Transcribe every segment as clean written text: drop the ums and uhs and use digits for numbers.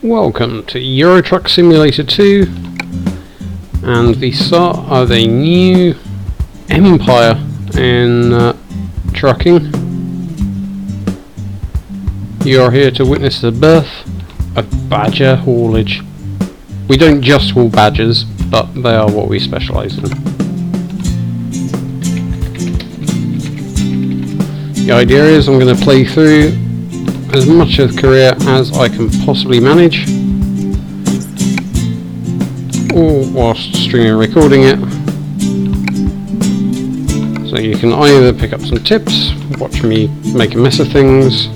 Welcome to Euro Truck Simulator 2 and the start of a new empire in trucking. You are here to witness the birth of Badger Haulage. We don't just haul badgers, but they are what we specialise in. The idea is I'm going to play through as much of the career as I can possibly manage, all whilst streaming and recording it, so you can either pick up some tips, watch me make a mess of things,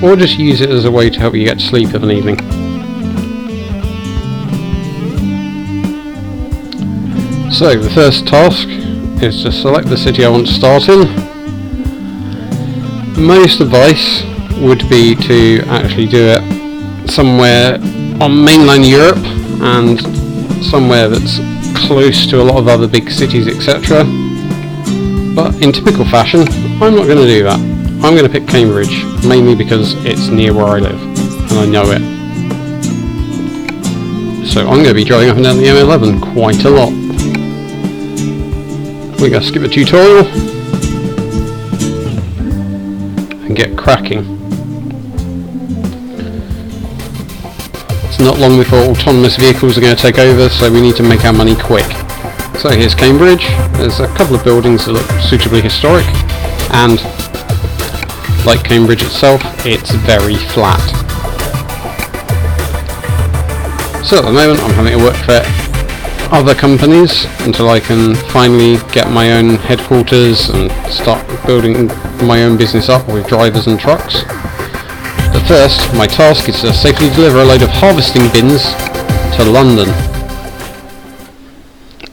or just use it as a way to help you get to sleep of an evening. So the first task is to select the city I want to start in. Most advice would be to actually do it somewhere on mainland Europe and somewhere that's close to a lot of other big cities, etc. But in typical fashion, I'm not going to do that. I'm going to pick Cambridge, mainly because it's near where I live and I know it. So I'm going to be driving up and down the M11 quite a lot. We're going to skip the tutorial and get cracking. Not long before autonomous vehicles are going to take over, so we need to make our money quick. So here's Cambridge. There's a couple of buildings that look suitably historic, and like Cambridge itself, it's very flat. So at the moment I'm having to work for other companies until I can finally get my own headquarters and start building my own business up with drivers and trucks. But first, my task is to safely deliver a load of harvesting bins to London.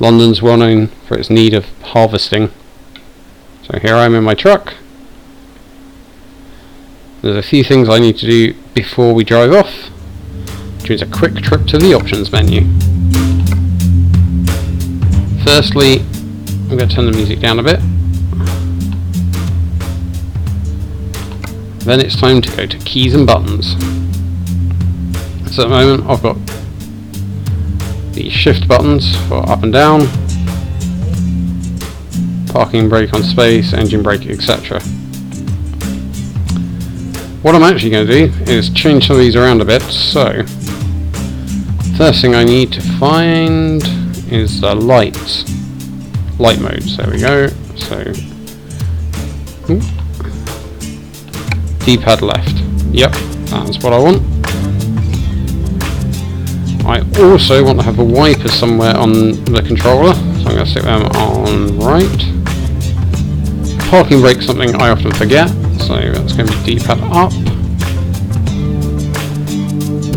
London's well known for its need of harvesting. So here I am in my truck. There's a few things I need to do before we drive off, which means a quick trip to the options menu. Firstly, I'm going to turn the music down a bit. Then it's time to go to keys and buttons. So at the moment I've got the shift buttons for up and down, parking brake on space, engine brake, etc. What I'm actually going to do is change some of these around a bit. So first thing I need to find is the light modes. There we go. So D-pad left. Yep, that's what I want. I also want to have a wiper somewhere on the controller, so I'm going to stick them on right. Parking brake, something I often forget, so that's going to be D-pad up.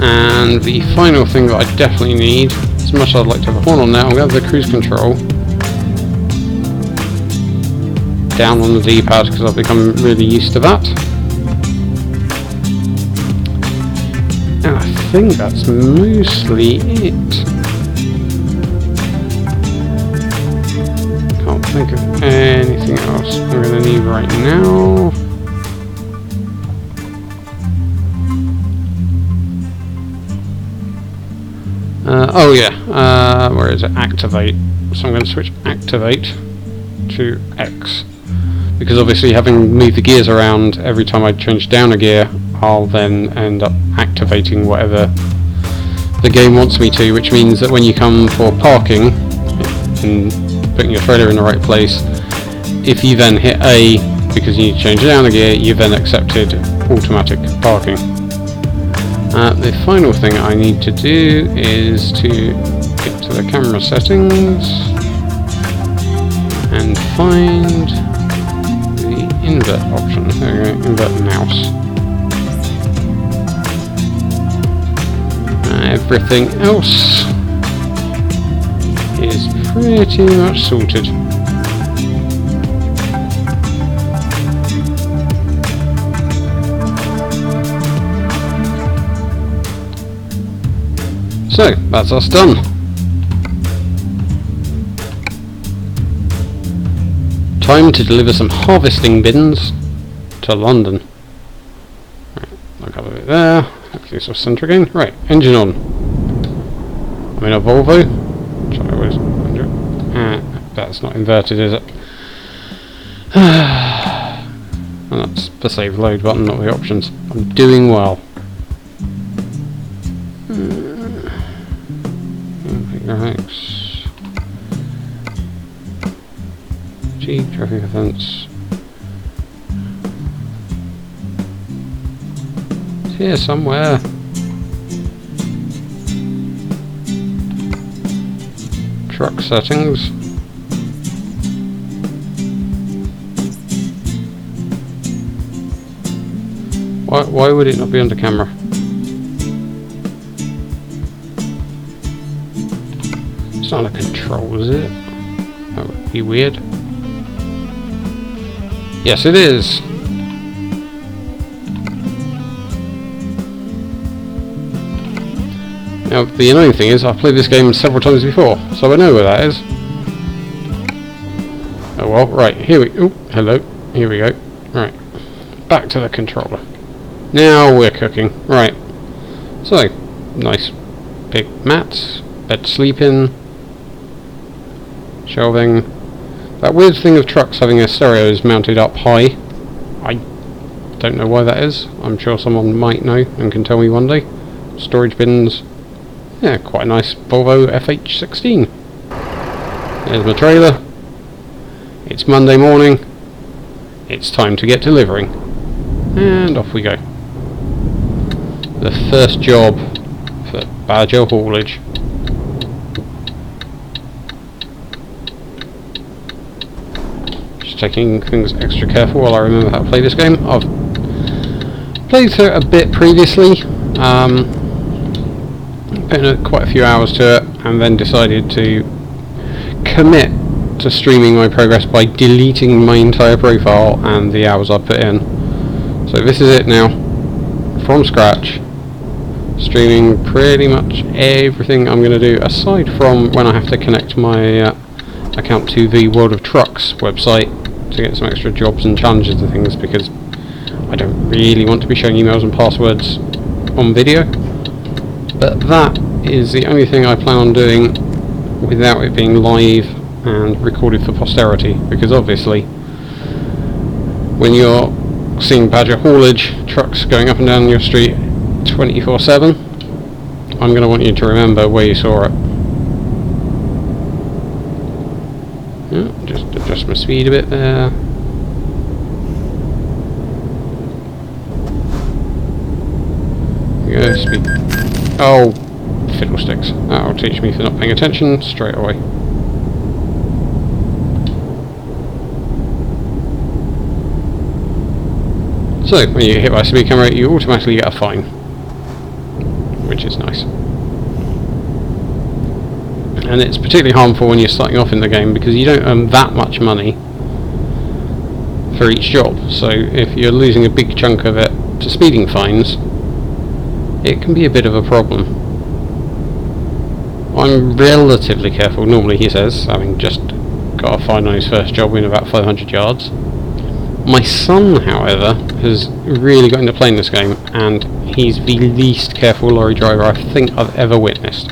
And the final thing that I definitely need, as much as I'd like to have a horn on now, I'm going to have the cruise control down on the D-pad because I've become really used to that. And I think that's mostly it. Can't think of anything else I'm going to need right now. Oh yeah, where is it? Activate. So I'm going to switch activate to X. Because obviously having moved the gears around every time I change down a gear, I'll then end up activating whatever the game wants me to, which means that when you come for parking and putting your trailer in the right place, if you then hit A because you need to change down a gear, you've then accepted automatic parking. The final thing I need to do is to get to the camera settings and find the invert option. There we go, invert mouse. Everything else is pretty much sorted. So, that's us done. Time to deliver some harvesting bins to London. Right, I'll cover it there. Hopefully this will centre again. Right, engine on. I'm in a Volvo, which I always wonder. That's not inverted, is it? And that's the save load button, not the options. I'm doing well. X. G, traffic offence. It's here somewhere. Truck settings. Why would it not be under camera? It's not a control, is it? That would be weird. Yes, it is. Now, the annoying thing is, I've played this game several times before, so I know where that is. Oh well, right, here we... Oh, hello. Here we go. Right. Back to the controller. Now we're cooking. Right. So, nice big mats, bed to sleep in, shelving. That weird thing of trucks having a stereos mounted up high. I don't know why that is. I'm sure someone might know and can tell me one day. Storage bins. Yeah, quite a nice Volvo FH16. There's my trailer. It's Monday morning. It's time to get delivering. And off we go. The first job for Badger Haulage. Just taking things extra careful while I remember how to play this game. I've played through it a bit previously. Put in quite a few hours to it, and then decided to commit to streaming my progress by deleting my entire profile and the hours I put in. So this is it now, from scratch, streaming pretty much everything I'm going to do, aside from when I have to connect my account to the World of Trucks website to get some extra jobs and challenges and things, because I don't really want to be showing emails and passwords on video. But that is the only thing I plan on doing without it being live and recorded for posterity, because obviously when you're seeing Badger Haulage trucks going up and down your street 24/7, I'm going to want you to remember where you saw it. Yeah, just adjust my speed a bit there. There we go, speed. Oh, fiddlesticks. That'll teach me for not paying attention straight away. So, when you get hit by a speed camera, you automatically get a fine, which is nice. And it's particularly harmful when you're starting off in the game, because you don't earn that much money for each job. So, if you're losing a big chunk of it to speeding fines, it can be a bit of a problem. I'm relatively careful, normally, he says, having just got a fine on his first job in about 500 yards. My son, however, has really got into playing this game, and he's the least careful lorry driver I think I've ever witnessed.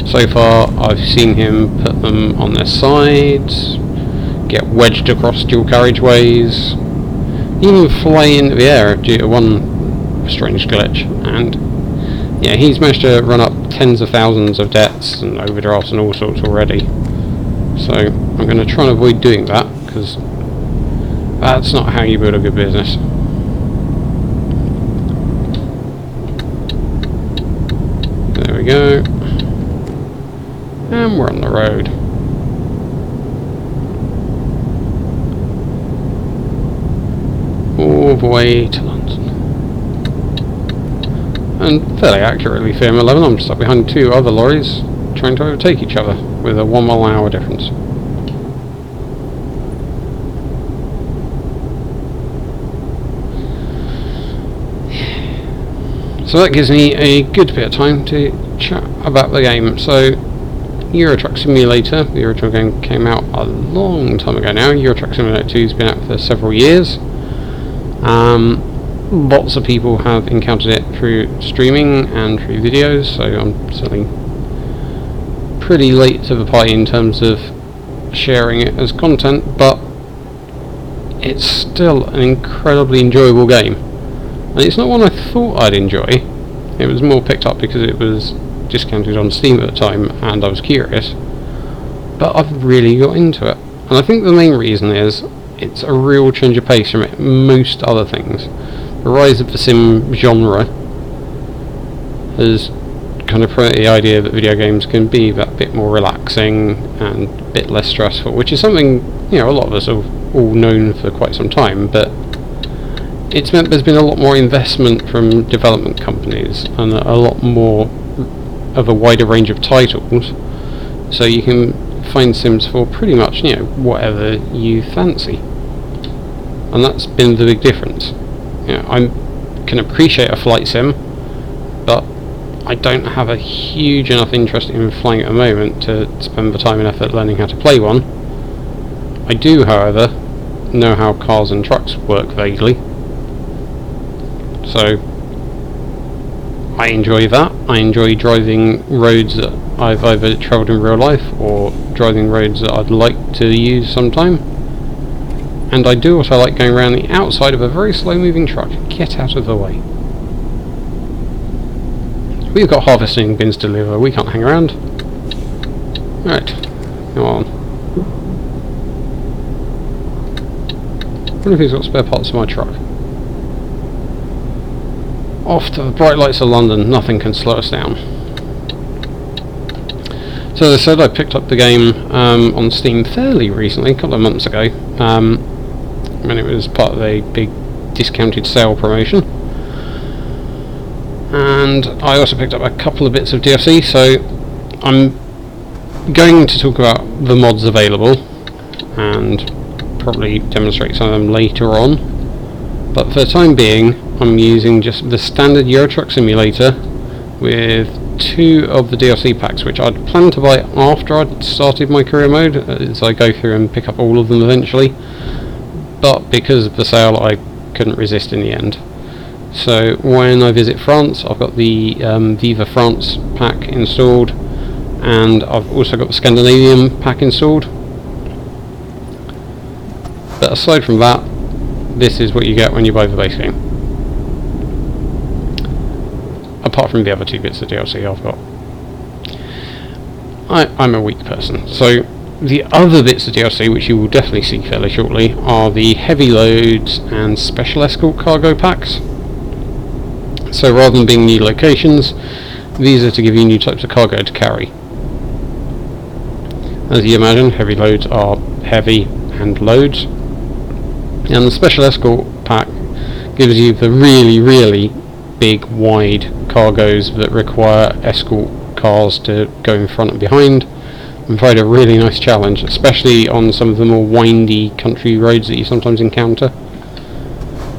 So far, I've seen him put them on their sides, get wedged across dual carriageways, even fly into the air due to one strange glitch, and yeah, he's managed to run up tens of thousands of debts and overdrafts and all sorts already. So I'm going to try and avoid doing that, because that's not how you build a good business. There we go. And we're on the road. All the way to London. And fairly accurately for M11, I'm stuck behind two other lorries trying to overtake each other with a 1 mile an hour difference. So that gives me a good bit of time to chat about the game. So, Euro Truck Simulator, the original game came out a long time ago now. Euro Truck Simulator 2 has been out for several years. lots of people have encountered it through streaming and through videos, so I'm certainly pretty late to the party in terms of sharing it as content, but it's still an incredibly enjoyable game. And it's not one I thought I'd enjoy. It was more picked up because it was discounted on Steam at the time and I was curious, but I've really got into it. And I think the main reason is it's a real change of pace from most other things. The rise of the sim genre has kind of promoted the idea that video games can be that bit more relaxing and a bit less stressful, which is something, you know, a lot of us have all known for quite some time, but it's meant there's been a lot more investment from development companies and a lot more of a wider range of titles, so you can find sims for pretty much, you know, whatever you fancy. And that's been the big difference. You know, I can appreciate a flight sim, but I don't have a huge enough interest in flying at the moment to spend the time and effort learning how to play one. I do, however, know how cars and trucks work vaguely, so I enjoy that. I enjoy driving roads that I've either travelled in real life or driving roads that I'd like to use sometime. And I do also like going around the outside of a very slow moving truck. Get out of the way. We've got harvesting bins to deliver, we can't hang around. Right, come on. I wonder if he's got spare parts for my truck. Off to the bright lights of London, nothing can slow us down. So as I said, I picked up the game on Steam fairly recently, a couple of months ago, when it was part of a big discounted sale promotion. And I also picked up a couple of bits of DLC, so I'm going to talk about the mods available and probably demonstrate some of them later on. But for the time being, I'm using just the standard Euro Truck Simulator with 2 of the DLC packs, which I'd planned to buy after I'd started my career mode, as I go through and pick up all of them eventually. But because of the sale, I couldn't resist in the end. So when I visit France, I've got the Viva France pack installed, and I've also got the Scandinavian pack installed. But aside from that, this is what you get when you buy the base game. Apart from the other 2 bits of DLC I've got. I'm a weak person, so the other bits of DLC, which you will definitely see fairly shortly, are the heavy loads and special escort cargo packs. So rather than being new locations, these are to give you new types of cargo to carry. As you imagine, heavy loads are heavy and loads, and the special escort pack gives you the really, really big, wide cargoes that require escort cars to go in front and behind, and provide a really nice challenge, especially on some of the more windy country roads that you sometimes encounter.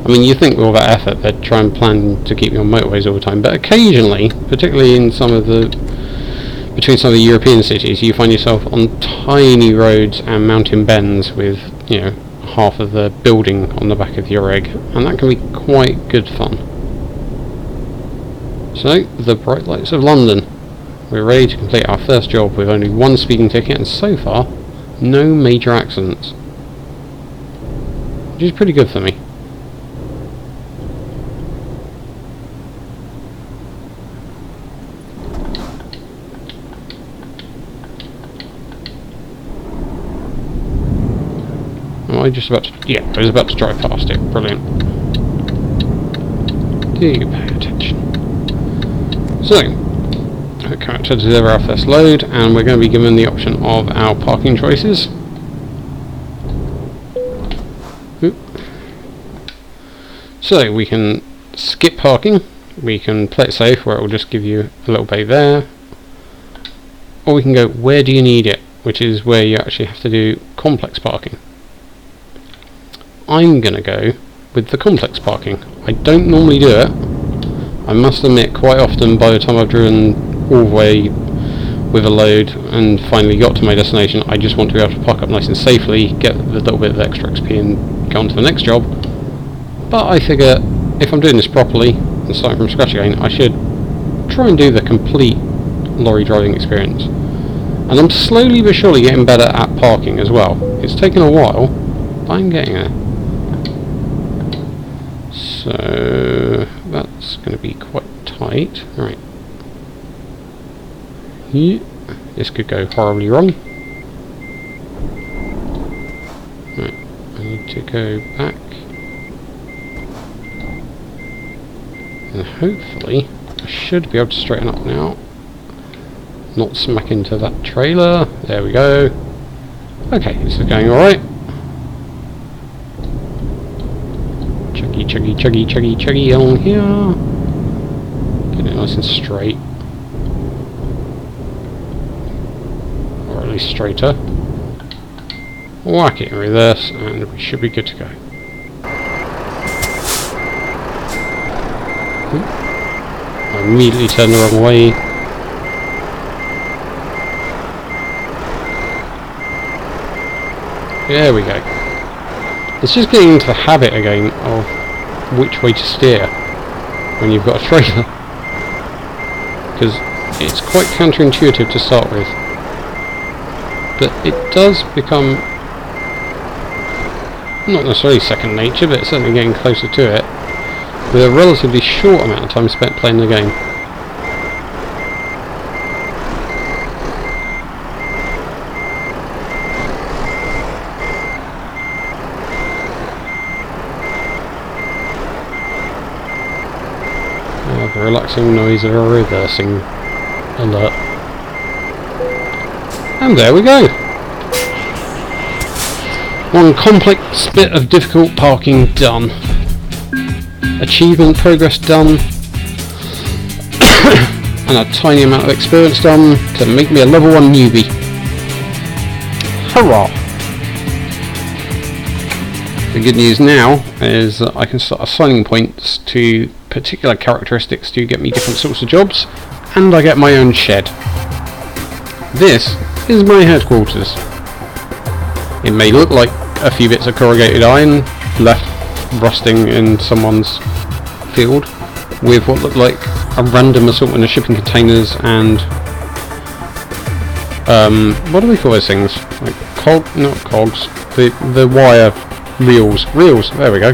I mean, you think with all that effort they'd try and plan to keep you on motorways all the time, but occasionally, particularly in between some of the European cities, you find yourself on tiny roads and mountain bends with, you know, half of the building on the back of your rig, and that can be quite good fun. So, the bright lights of London. We're ready to complete our first job with only 1 speeding ticket, and so far, no major accidents. Which is pretty good for me. I was about to drive past it. Brilliant. Do you pay attention? So, we're coming to deliver our first load, and we're going to be given the option of our parking choices. Oop. So, we can skip parking, we can play it safe where it will just give you a little bay there, or we can go where do you need it, which is where you actually have to do complex parking. I'm going to go with the complex parking. I don't normally do it. I must admit, quite often by the time I've driven all the way with a load and finally got to my destination, I just want to be able to park up nice and safely, get the little bit of extra XP and go on to the next job. But I figure if I'm doing this properly and starting from scratch again, I should try and do the complete lorry driving experience. And I'm slowly but surely getting better at parking as well. It's taken a while, but I'm getting there. So that's going to be quite tight. Right. Yeah. This could go horribly wrong. Right. I need to go back. And hopefully I should be able to straighten up now. Not smack into that trailer. There we go. Okay, this is going alright. Chuggy, chuggy, chuggy, chuggy, chuggy along here. Get it nice and straight. Or at least straighter. Whack it in reverse and we should be good to go. I immediately turned the wrong way. There we go. It's just getting into the habit again of which way to steer when you've got a trailer. Because it's quite counterintuitive to start with. But it does become not necessarily second nature, but it's certainly getting closer to it with a relatively short amount of time spent playing the game. The relaxing noise of a reversing alert. And there we go! One complex bit of difficult parking done. Achievement progress done. And a tiny amount of experience done to make me a level 1 newbie. Hurrah! The good news now is that I can start assigning points to particular characteristics to get me different sorts of jobs, and I get my own shed. This is my headquarters. It may look like a few bits of corrugated iron left rusting in someone's field with what looked like a random assortment of shipping containers and what do we call those things? Like not cogs, the wire reels, there we go.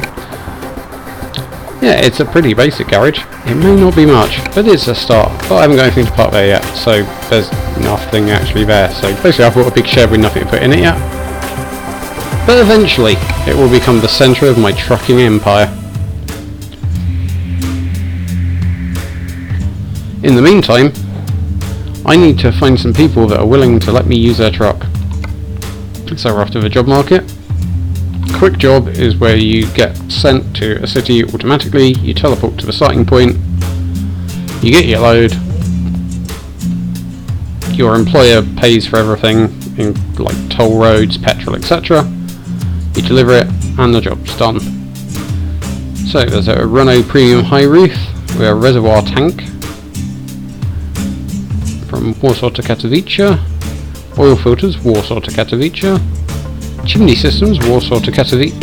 Yeah, it's a pretty basic garage. It may not be much, but it's a start. But I haven't got anything to park there yet, so there's nothing actually there. So basically I've got a big shed with nothing to put in it yet. But eventually it will become the centre of my trucking empire. In the meantime, I need to find some people that are willing to let me use their truck. So we're off to the job market. Quick job is where you get sent to a city automatically, you teleport to the starting point, you get your load, your employer pays for everything, in like toll roads, petrol, etc. You deliver it and the job's done. So there's a Renault Premium High Roof with a reservoir tank from Warsaw to Katowice, oil filters Warsaw to Katowice, chimney systems, Warsaw to Katowice.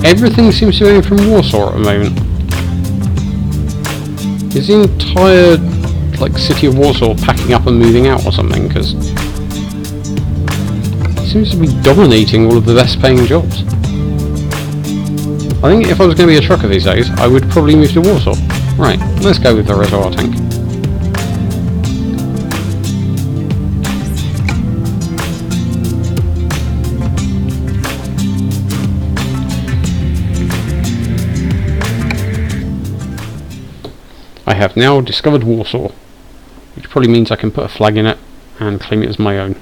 Everything seems to be going from Warsaw at the moment. Is the entire city of Warsaw packing up and moving out or something? Because it seems to be dominating all of the best paying jobs. I think if I was going to be a trucker these days, I would probably move to Warsaw. Right, let's go with the reservoir tank. I have now discovered Warsaw, which probably means I can put a flag in it and claim it as my own.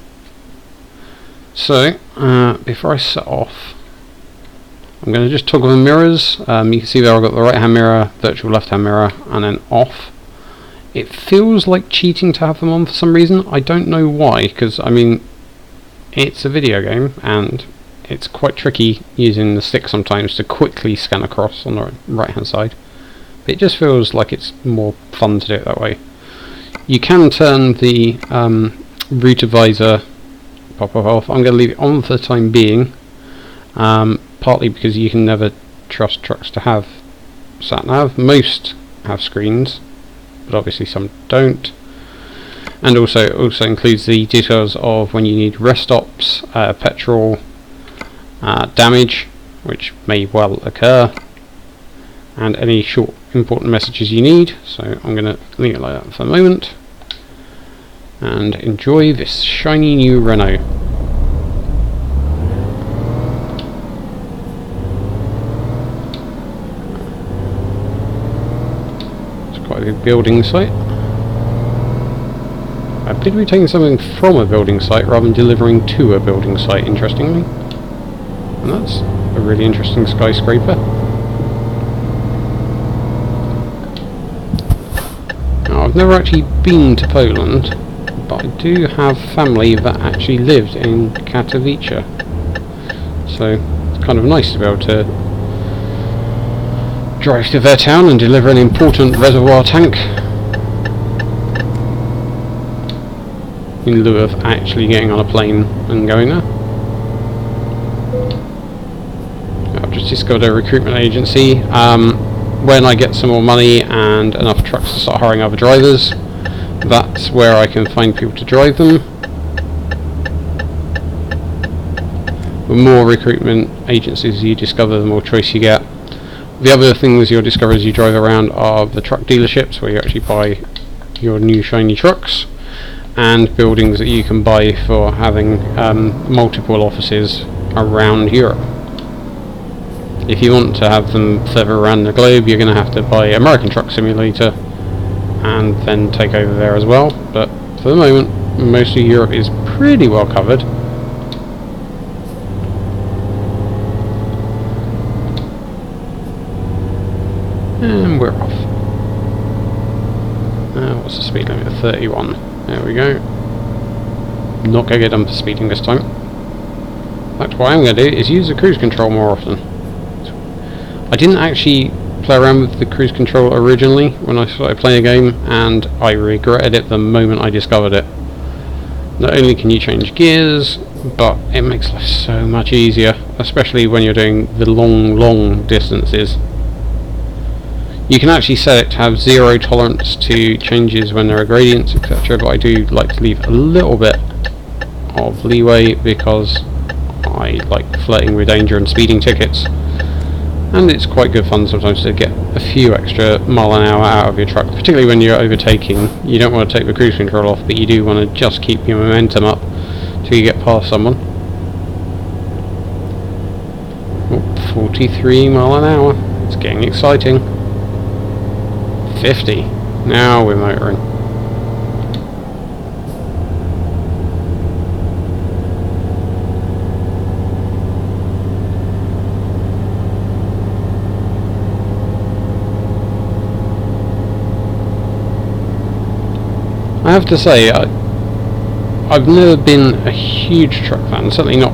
So, before I set off, I'm going to just toggle the mirrors. You can see there I've got the right hand mirror, virtual left hand mirror, and then off. It feels like cheating to have them on for some reason. I don't know why, because I mean, it's a video game and it's quite tricky using the stick sometimes to quickly scan across on the right hand side. It just feels like it's more fun to do it that way. You can turn the router visor pop off. I'm going to leave it on for the time being, partly because you can never trust trucks to have sat nav. Most have screens, but obviously some don't. And also includes the details of when you need rest stops, petrol, damage, which may well occur, and any short important messages you need. So I'm going to leave it like that for the moment and enjoy this shiny new Renault. It's quite a good building site. I appear to be taking something from a building site rather than delivering to a building site, interestingly. And that's a really interesting skyscraper. Now, I've never actually been to Poland, but I do have family that actually lived in Katowice. So it's kind of nice to be able to drive to their town and deliver an important reservoir tank, in lieu of actually getting on a plane and going there. I've just discovered a recruitment agency. When I get some more money and enough trucks to start hiring other drivers, that's where I can find people to drive them. The more recruitment agencies you discover, the more choice you get. The other things you'll discover as you drive around are the truck dealerships, where you actually buy your new shiny trucks, and buildings that you can buy for having multiple offices around Europe. If you want to have them further around the globe, you're going to have to buy American Truck Simulator and then take over there as well. But for the moment, most of Europe is pretty well covered. And we're off. What's the speed limit? 31. There we go. Not going to get done for speeding this time. In fact, what I'm going to do is use the cruise control more often. I didn't actually play around with the cruise control originally when I started playing a game, and I regretted it the moment I discovered it. Not only can you change gears, but it makes life so much easier, especially when you're doing the long distances. You can actually set it to have 0 tolerance to changes when there are gradients, etc., but I do like to leave a little bit of leeway because I like flirting with danger and speeding tickets, and it's quite good fun sometimes to get a few extra mile an hour out of your truck, particularly when you're overtaking. You don't want to take the cruise control off, but you do want to just keep your momentum up till you get past someone. Oh, 43 mile an hour, it's getting exciting. 50. Now we're motoring. I have to say, I've never been a huge truck fan, certainly not,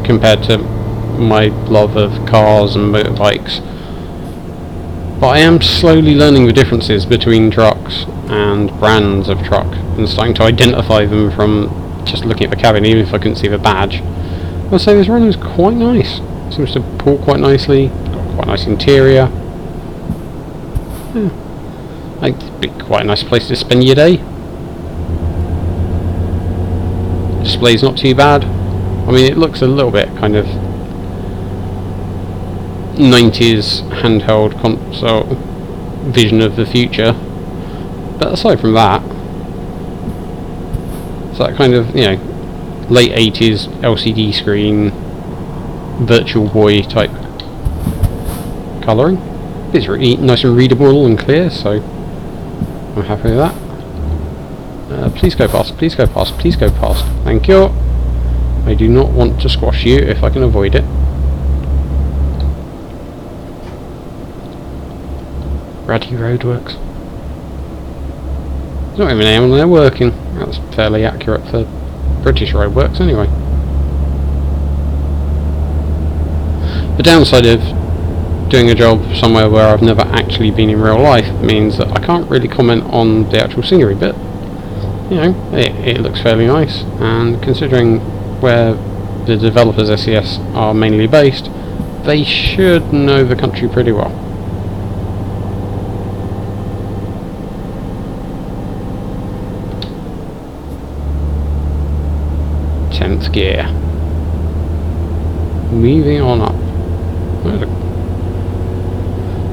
compared to my love of cars and motorbikes. But I am slowly learning the differences between trucks and brands of truck, and starting to identify them from just looking at the cabin, even if I couldn't see the badge. I'll say this Renault is quite nice. It seems to pull quite nicely, got quite a nice interior. Yeah. It'd be quite a nice place to spend your day. Display's not too bad. I mean, it looks a little bit kind of 90s handheld console vision of the future, but aside from that, it's that kind of, late 80s LCD screen Virtual Boy type colouring. It's really nice and readable and clear, so I'm happy with that. Please go past, please go past, please go past. Thank you. I do not want to squash you if I can avoid it. Ruddy Roadworks. There's not even anyone there working. That's fairly accurate for British roadworks anyway. The downside of doing a job somewhere where I've never actually been in real life means that I can't really comment on the actual scenery bit. It looks fairly nice, and considering where the developers SES are mainly based, they should know the country pretty well. 10th gear. Moving on up.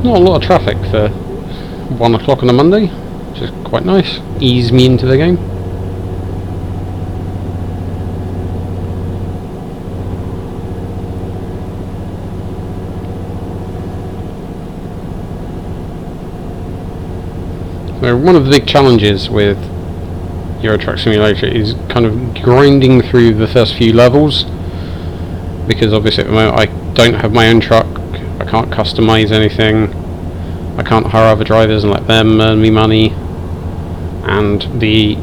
Not a lot of traffic for 1 o'clock on a Monday, which is quite nice. Ease me into the game. So one of the big challenges with Euro Truck Simulator is kind of grinding through the first few levels, because obviously at the moment I don't have my own truck, I can't customise anything, I can't hire other drivers and let them earn me money, and the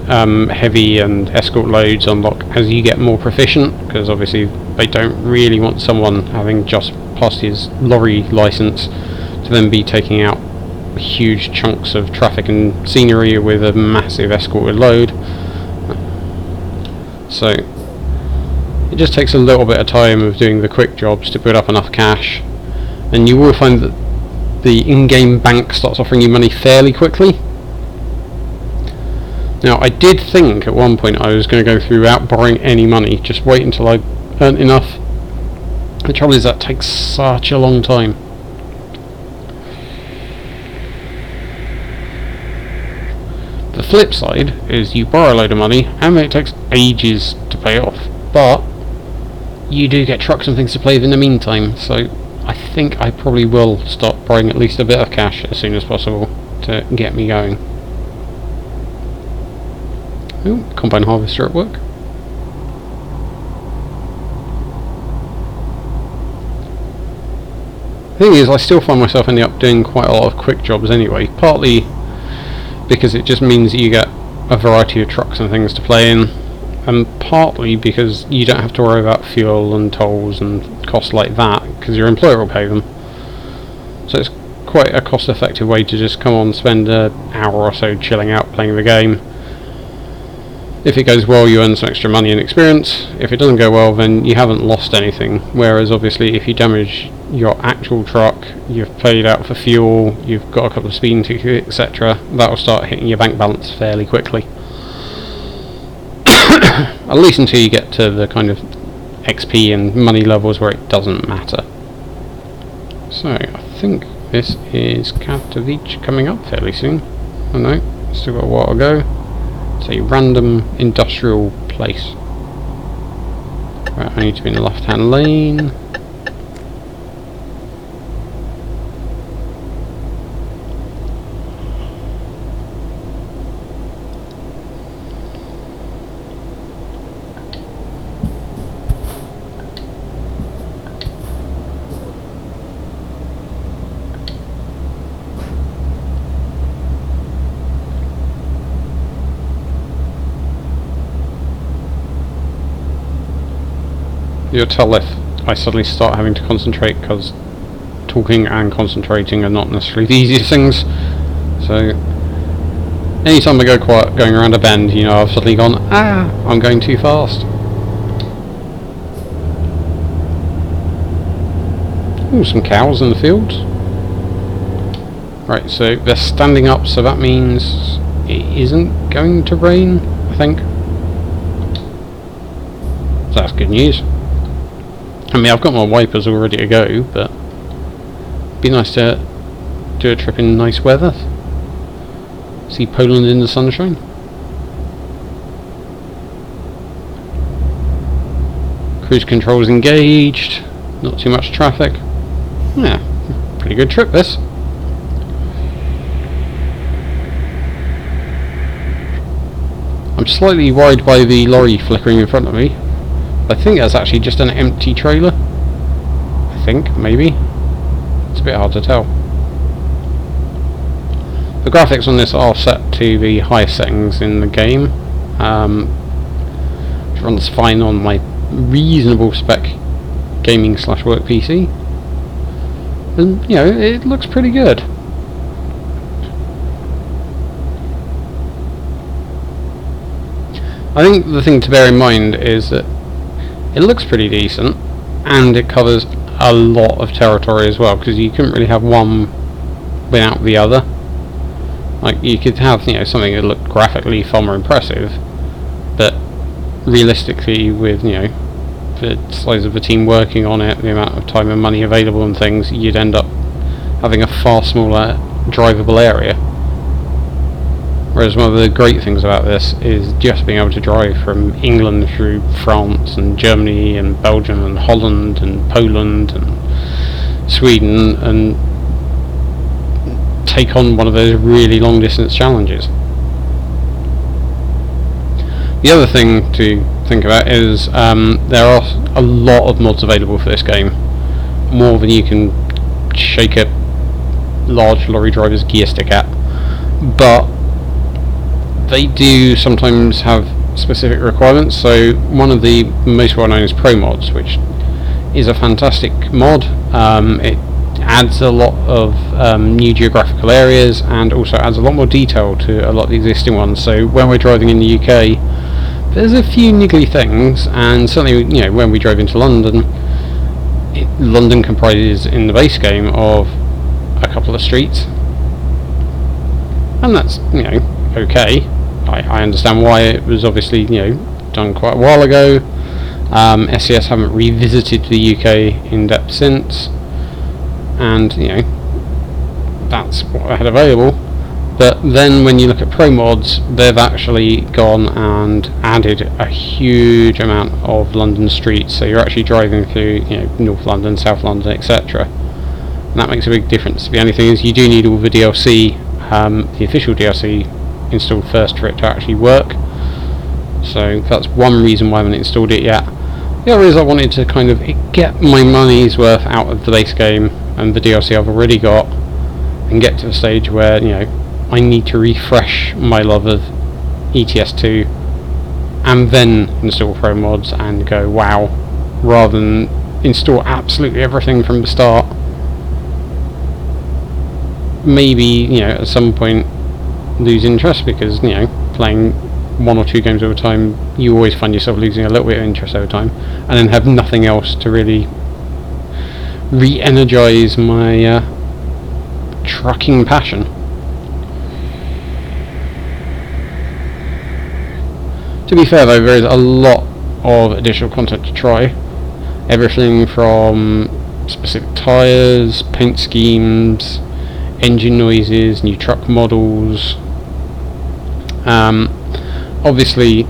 heavy and escort loads unlock as you get more proficient, because obviously they don't really want someone having just passed his lorry licence to then be taking out huge chunks of traffic and scenery with a massive escorted load. So it just takes a little bit of time of doing the quick jobs to build up enough cash, and you will find that the in-game bank starts offering you money fairly quickly. Now I did think at one point I was going to go through without borrowing any money, just wait until I earned enough. The trouble is that takes such a long time. The flip side is you borrow a load of money and it takes ages to pay off, but you do get trucks and things to play with in the meantime, so I think I probably will start borrowing at least a bit of cash as soon as possible to get me going. Ooh, combine harvester at work. The thing is, I still find myself ending up doing quite a lot of quick jobs anyway, partly because it just means that you get a variety of trucks and things to play in, and partly because you don't have to worry about fuel and tolls and costs like that, because your employer will pay them. So it's quite a cost effective way to just come on, spend an hour or so chilling out playing the game. If it goes well, you earn some extra money and experience. If it doesn't go well, then you haven't lost anything, whereas obviously if you damage your actual truck, you've paid out for fuel, you've got a couple of speeding tickets, etc., that will start hitting your bank balance fairly quickly. At least until you get to the kind of XP and money levels where it doesn't matter. So I think this is Katowice coming up fairly soon. Oh no, still got a while to go. It's a random industrial place. Right, I need to be in the left hand lane. You'll tell if I suddenly start having to concentrate, because talking and concentrating are not necessarily the easiest things. So anytime I go quiet going around a bend, you know, I've suddenly gone, I'm going too fast. Ooh, some cows in the fields. Right, so they're standing up, so that means it isn't going to rain, I think. So that's good news. I mean, I've got my wipers all ready to go, but it'd be nice to do a trip in nice weather. See Poland in the sunshine. Cruise control is engaged, not too much traffic. Yeah, pretty good trip this. I'm slightly worried by the lorry flickering in front of me. I think that's actually just an empty trailer. I think, maybe. It's a bit hard to tell. The graphics on this are set to the highest settings in the game, which runs fine on my reasonable spec gaming / work PC. And, you know, it looks pretty good. I think the thing to bear in mind is that it looks pretty decent, and it covers a lot of territory as well, because you couldn't really have one without the other. Like, you could have, you know, something that looked graphically far more impressive, but realistically, with the size of the team working on it, the amount of time and money available and things, you'd end up having a far smaller drivable area. Whereas one of the great things about this is just being able to drive from England through France and Germany and Belgium and Holland and Poland and Sweden and take on one of those really long distance challenges. The other thing to think about is there are a lot of mods available for this game, more than you can shake a large lorry driver's gear stick at, but they do sometimes have specific requirements. So one of the most well known is Pro Mods, which is a fantastic mod. It adds a lot of new geographical areas and also adds a lot more detail to a lot of the existing ones. So when we're driving in the UK, there's a few niggly things, and certainly when we drove into London, London comprises in the base game of a couple of streets, and that's okay. I understand why it was obviously done quite a while ago. SCS haven't revisited the UK in depth since, and that's what I had available. But then when you look at Pro Mods, they've actually gone and added a huge amount of London streets, so you're actually driving through North London, South London, etc. And that makes a big difference. The only thing is you do need all the DLC, the official DLC, installed first for it to actually work. So that's one reason why I haven't installed it yet. The other is I wanted to kind of get my money's worth out of the base game and the DLC I've already got, and get to a stage where I need to refresh my love of ETS2 and then install Pro Mods and go wow, rather than install absolutely everything from the start. Maybe at some point lose interest, because playing one or two games over time, you always find yourself losing a little bit of interest over time, and then have nothing else to really re-energize my trucking passion. To be fair though, there is a lot of additional content to try. Everything from specific tyres, paint schemes, engine noises, new truck models. Obviously,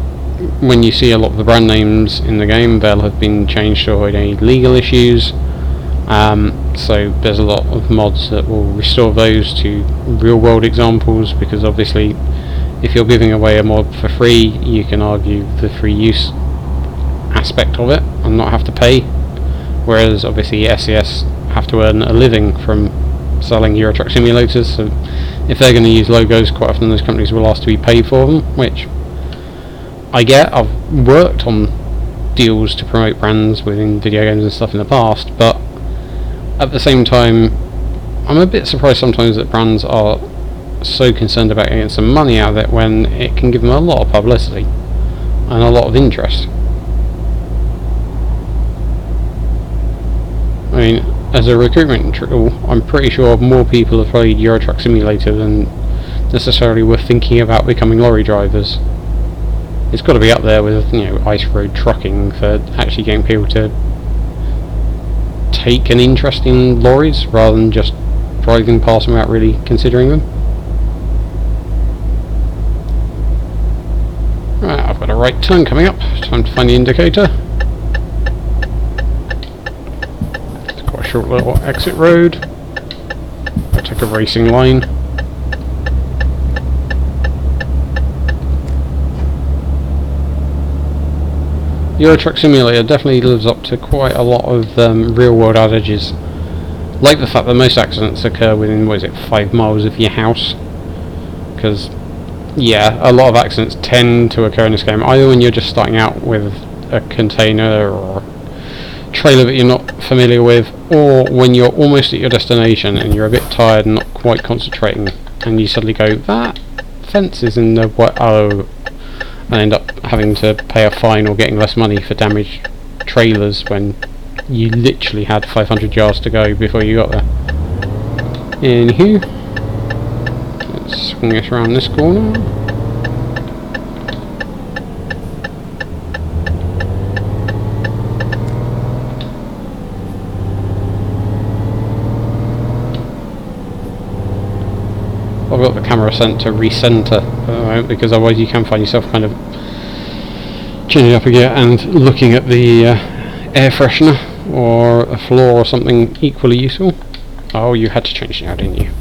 when you see a lot of the brand names in the game, they'll have been changed to avoid any legal issues. So there's a lot of mods that will restore those to real world examples, because obviously if you're giving away a mod for free, you can argue the free use aspect of it and not have to pay, whereas obviously SES have to earn a living from selling Euro Truck simulators, so if they're going to use logos, quite often those companies will ask to be paid for them, which I get. I've worked on deals to promote brands within video games and stuff in the past, but at the same time I'm a bit surprised sometimes that brands are so concerned about getting some money out of it when it can give them a lot of publicity and a lot of interest. I mean, as a recruitment tool, I'm pretty sure more people have played Euro Truck Simulator than necessarily were thinking about becoming lorry drivers. It's got to be up there with ice road trucking for actually getting people to take an interest in lorries rather than just driving past them without really considering them. Right, I've got a right turn coming up. Time to find the indicator. It's quite a short little exit road. I'll take a racing line. Euro Truck Simulator definitely lives up to quite a lot of real world adages, like the fact that most accidents occur within 5 miles of your house, because yeah, a lot of accidents tend to occur in this game either when you're just starting out with a container or trailer that you're not familiar with, or when you're almost at your destination and you're a bit tired and not quite concentrating, and you suddenly go, that fence is in the way, oh, and end up having to pay a fine or getting less money for damaged trailers when you literally had 500 yards to go before you got there. Anywho, let's swing this around this corner. camera to recenter because otherwise you can find yourself kind of changing up a gear and looking at the air freshener or a floor or something equally useful. Oh, you had to change now, didn't you?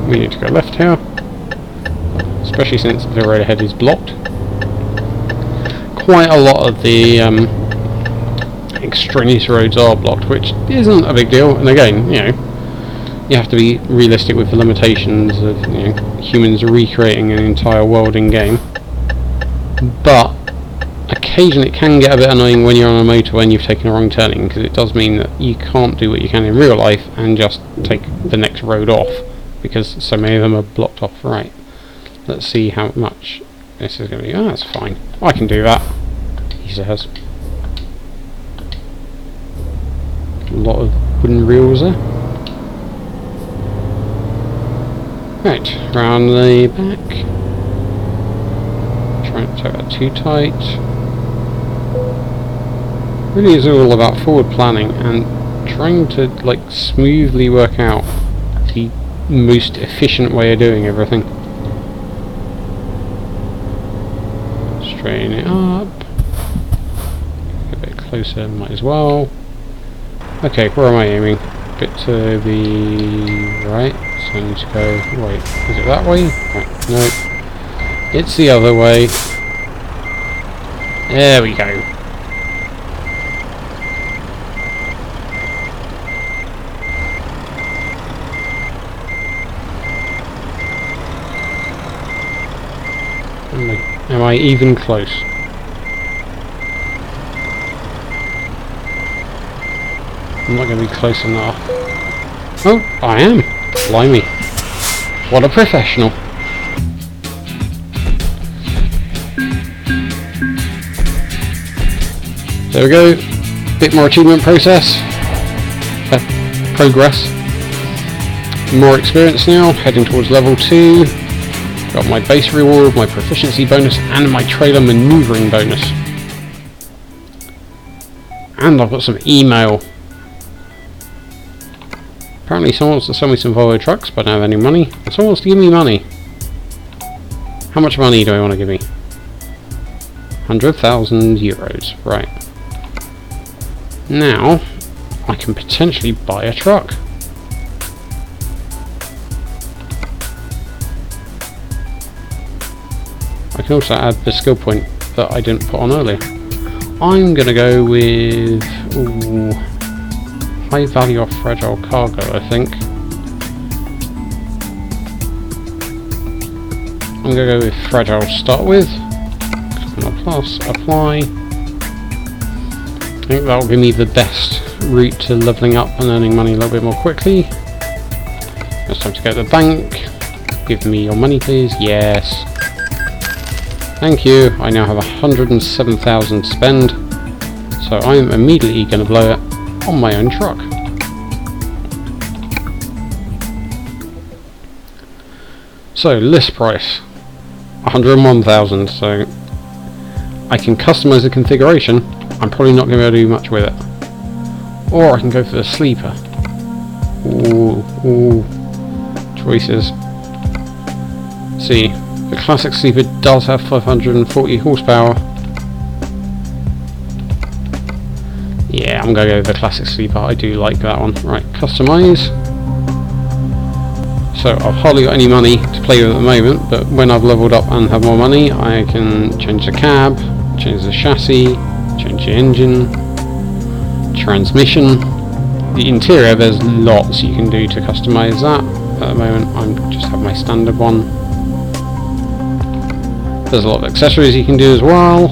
We need to go left here, especially since the road ahead is blocked. Quite a lot of the extraneous roads are blocked, which isn't a big deal, and again, you know, you have to be realistic with the limitations of, you know, humans recreating an entire world in game. But occasionally it can get a bit annoying when you're on a motorway and you've taken a wrong turning, because it does mean that you can't do what you can in real life and just take the next road off, because so many of them are blocked off. Right, let's see how much this is going to be. Oh, that's fine, I can do that, he says. A lot of wooden reels there. Right, round the back. Try not to take that too tight. Really is all about forward planning and trying to like smoothly work out the most efficient way of doing everything. Straighten it up. A bit closer, might as well. Okay, where am I aiming? A bit to the right, so I need to go, wait, is it that way? Right, no. It's the other way. There we go. Am I even close? I'm not going to be close enough. Oh, I am! Blimey. What a professional. There we go. Bit more achievement progress. More experience now. Heading towards level 2. Got my base reward, my proficiency bonus, and my trailer maneuvering bonus. And I've got some email. Apparently someone wants to sell me some Volvo trucks, but I don't have any money. And someone wants to give me money. How much money do I want to give me? 100,000 euros. Right. Now, I can potentially buy a truck. I can also add the skill point that I didn't put on earlier. I'm going to go with high value of fragile cargo, I think. I'm going to go with fragile to start with. Click on plus, apply. I think that will give me the best route to leveling up and earning money a little bit more quickly. It's time to go to the bank. Give me your money, please. Yes. Thank you. I now have 107,000 to spend, so I'm immediately going to blow it on my own truck. So list price 101,000. So I can customize the configuration. I'm probably not going to be able to do much with it, or I can go for the sleeper. Ooh, choices. See. The classic sleeper does have 540 horsepower. Yeah, I'm going to go with the classic sleeper. I do like that one. Right, customize. So I've hardly got any money to play with at the moment, but when I've leveled up and have more money, I can change the cab, change the chassis, change the engine, transmission. The interior, there's lots you can do to customize that. At the moment, I just have my standard one. There's a lot of accessories you can do as well,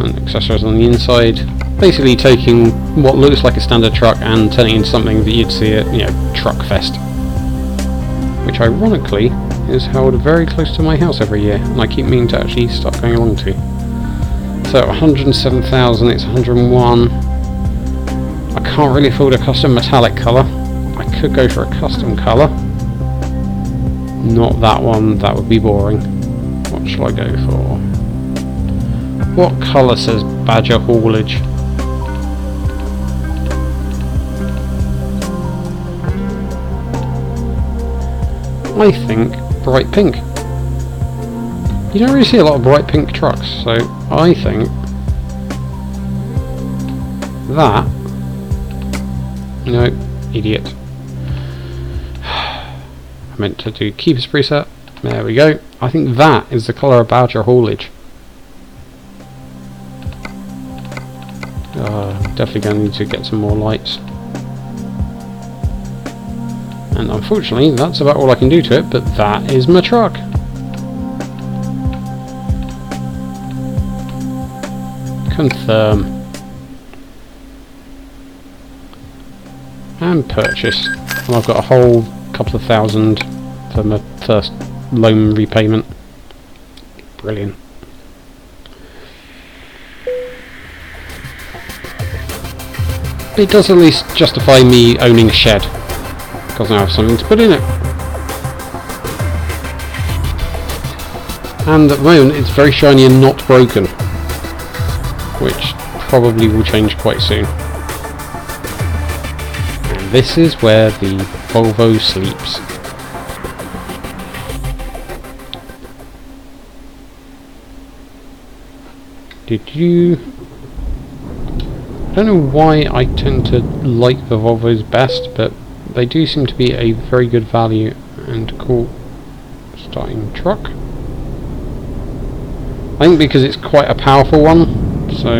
and accessories on the inside. Basically taking what looks like a standard truck and turning it into something that you'd see at, you know, Truck Fest, which ironically is held very close to my house every year, and I keep meaning to actually start going along to. So 107,000, it's 101. I can't really afford a custom metallic colour. I could go for a custom colour. Not that one, that would be boring. What shall I go for? What colour says Badger Haulage? I think, bright pink. You don't really see a lot of bright pink trucks, so I think that... No, idiot. I meant to do Keeper's preset. There we go. I think that is the colour of Badger Haulage. Definitely going to need to get some more lights. And unfortunately, that's about all I can do to it, but that is my truck. Confirm. And purchase. And I've got a whole couple of thousand for my first loan repayment. Brilliant. It does at least justify me owning a shed, because I have something to put in it. And at the moment it's very shiny and not broken, which probably will change quite soon. And this is where the Volvo sleeps. Did you... I don't know why I tend to like the Volvos best, but they do seem to be a very good value and cool starting truck. I think because it's quite a powerful one, so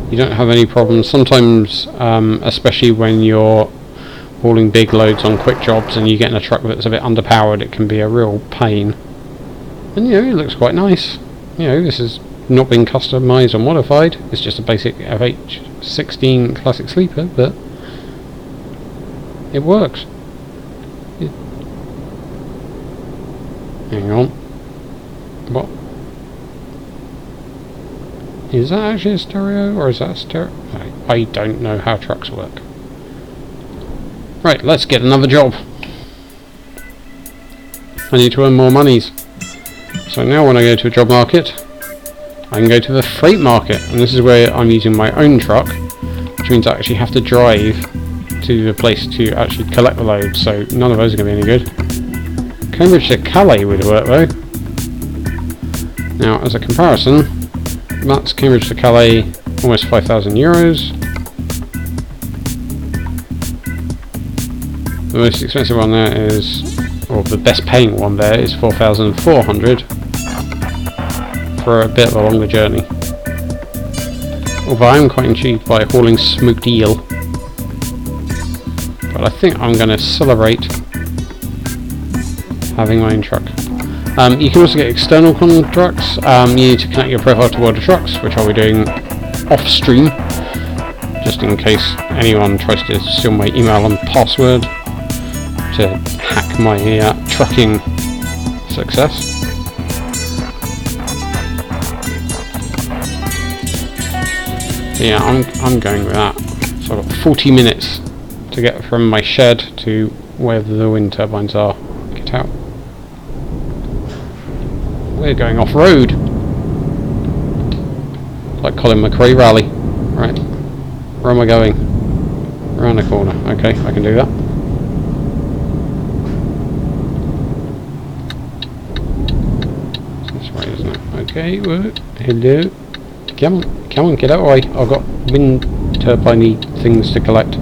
you don't have any problems. Sometimes, especially when you're hauling big loads on quick jobs and you get in a truck that's a bit underpowered, it can be a real pain. And you know, it looks quite nice. You know, this is not been customised or modified, it's just a basic FH16 classic sleeper, but it works. Hang on. What? Is that actually a stereo, or is that a stereo? I don't know how trucks work. Right, let's get another job. I need to earn more monies. So now when I go to a job market, I can go to the freight market, and this is where I'm using my own truck, which means I actually have to drive to the place to actually collect the load, so none of those are going to be any good. Cambridge to Calais would work though. Now as a comparison, that's Cambridge to Calais, almost €5,000. The most expensive one there is, or the best paying one there is 4,400. For a bit of a longer journey. Although I'm quite intrigued by hauling smoked eel. But I think I'm going to celebrate having my own truck. You can also get external contracts. You need to connect your profile to World of Trucks, which I'll be doing off stream, just in case anyone tries to steal my email and password to hack my trucking success. Yeah, I'm going with that. So I've got 40 minutes to get from my shed to where the wind turbines are. Get out. We're going off-road. Like Colin McRae rally. Right. Where am I going? Around the corner. Okay, I can do that. This way, isn't it? Okay, hello. Come on, get out of the way. I've got wind turbine things to collect.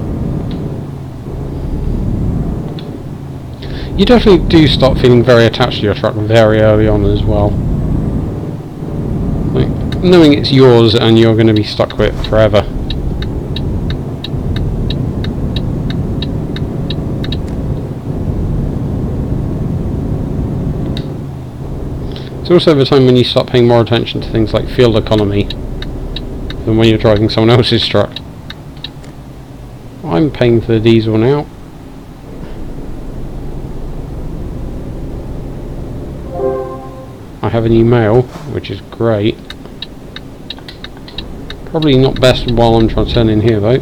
You definitely do start feeling very attached to your truck very early on as well. Like, knowing it's yours and you're going to be stuck with it forever. It's also the time when you start paying more attention to things like fuel economy than when you're driving someone else's truck. I'm paying for the diesel now. I have a new mail, which is great. Probably not best while I'm trying to turn in here though.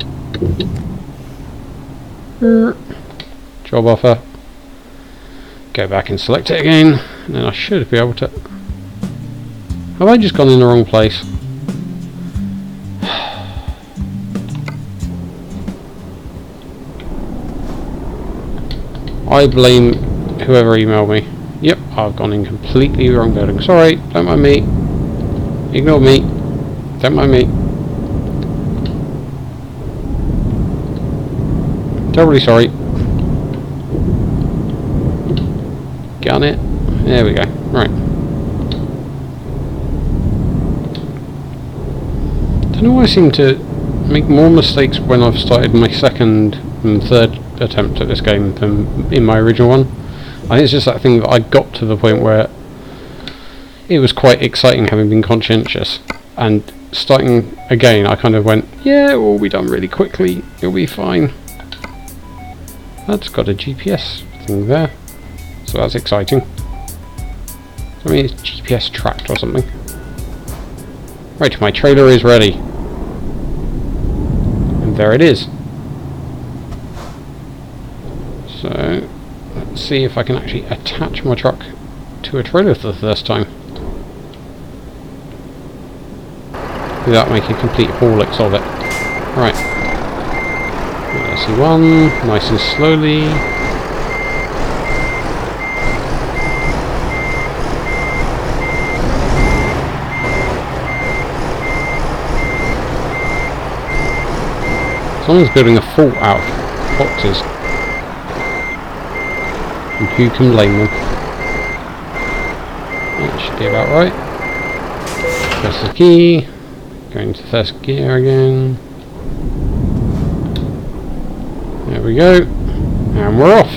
Job offer. Go back and select it again, and then I should be able to... Have I just gone in the wrong place? I blame whoever emailed me. Yep, I've gone in completely wrong building. Sorry, don't mind me. Ignore me. Don't mind me. Terribly sorry. Get on it. There we go. Right. Don't know why I seem to make more mistakes when I've started my second and third attempt at this game than in my original one. I think it's just that thing that I got to the point where it was quite exciting having been conscientious, and starting again I kind of went, yeah, it will be done really quickly, it'll be fine. That's got a GPS thing there, so that's exciting. I mean, it's GPS tracked or something. Right, my trailer is ready. And there it is. So, let's see if I can actually attach my truck to a trailer for the first time. Without making complete haulix of it. Right. Let's see, one, nice and slowly. Someone's building a fort out of boxes. And who can blame them? That should be about right. Press the key. Going to first gear again. There we go. And we're off.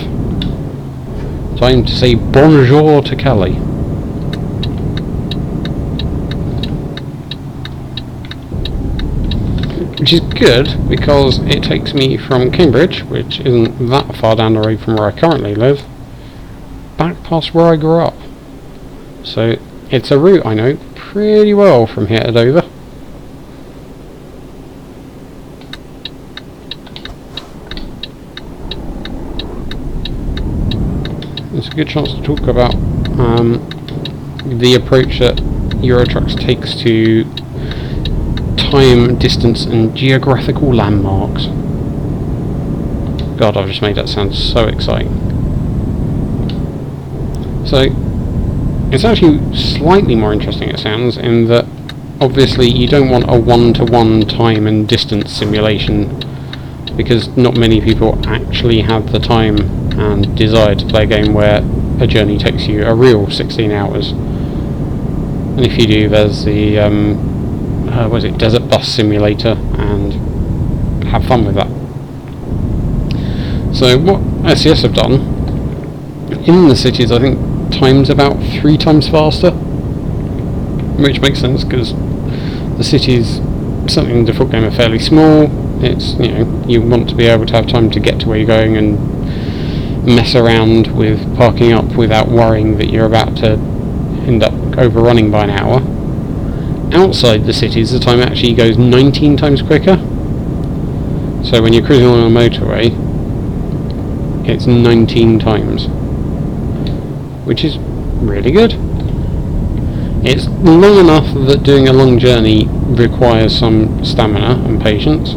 Time to say bonjour to Calais. Which is good, because it takes me from Cambridge, which isn't that far down the road from where I currently live, back past where I grew up. So it's a route I know pretty well from here to Dover. It's a good chance to talk about the approach that Eurotrucks takes to time, distance and geographical landmarks. God, I've just made that sound so exciting. So, it's actually slightly more interesting, it sounds, in that obviously you don't want a one-to-one time and distance simulation, because not many people actually have the time and desire to play a game where a journey takes you a real 16 hours. And if you do, there's the what is it, Desert Bus Simulator, and have fun with that. So what SES have done, in the cities I think time's about 3 times faster, which makes sense because the cities, certainly in the default game, are fairly small. It's, you know, you want to be able to have time to get to where you're going and mess around with parking up without worrying that you're about to end up overrunning by an hour. Outside the cities, the time actually goes 19 times quicker. So when you're cruising along a motorway, it's 19 times, which is really good. It's long enough that doing a long journey requires some stamina and patience,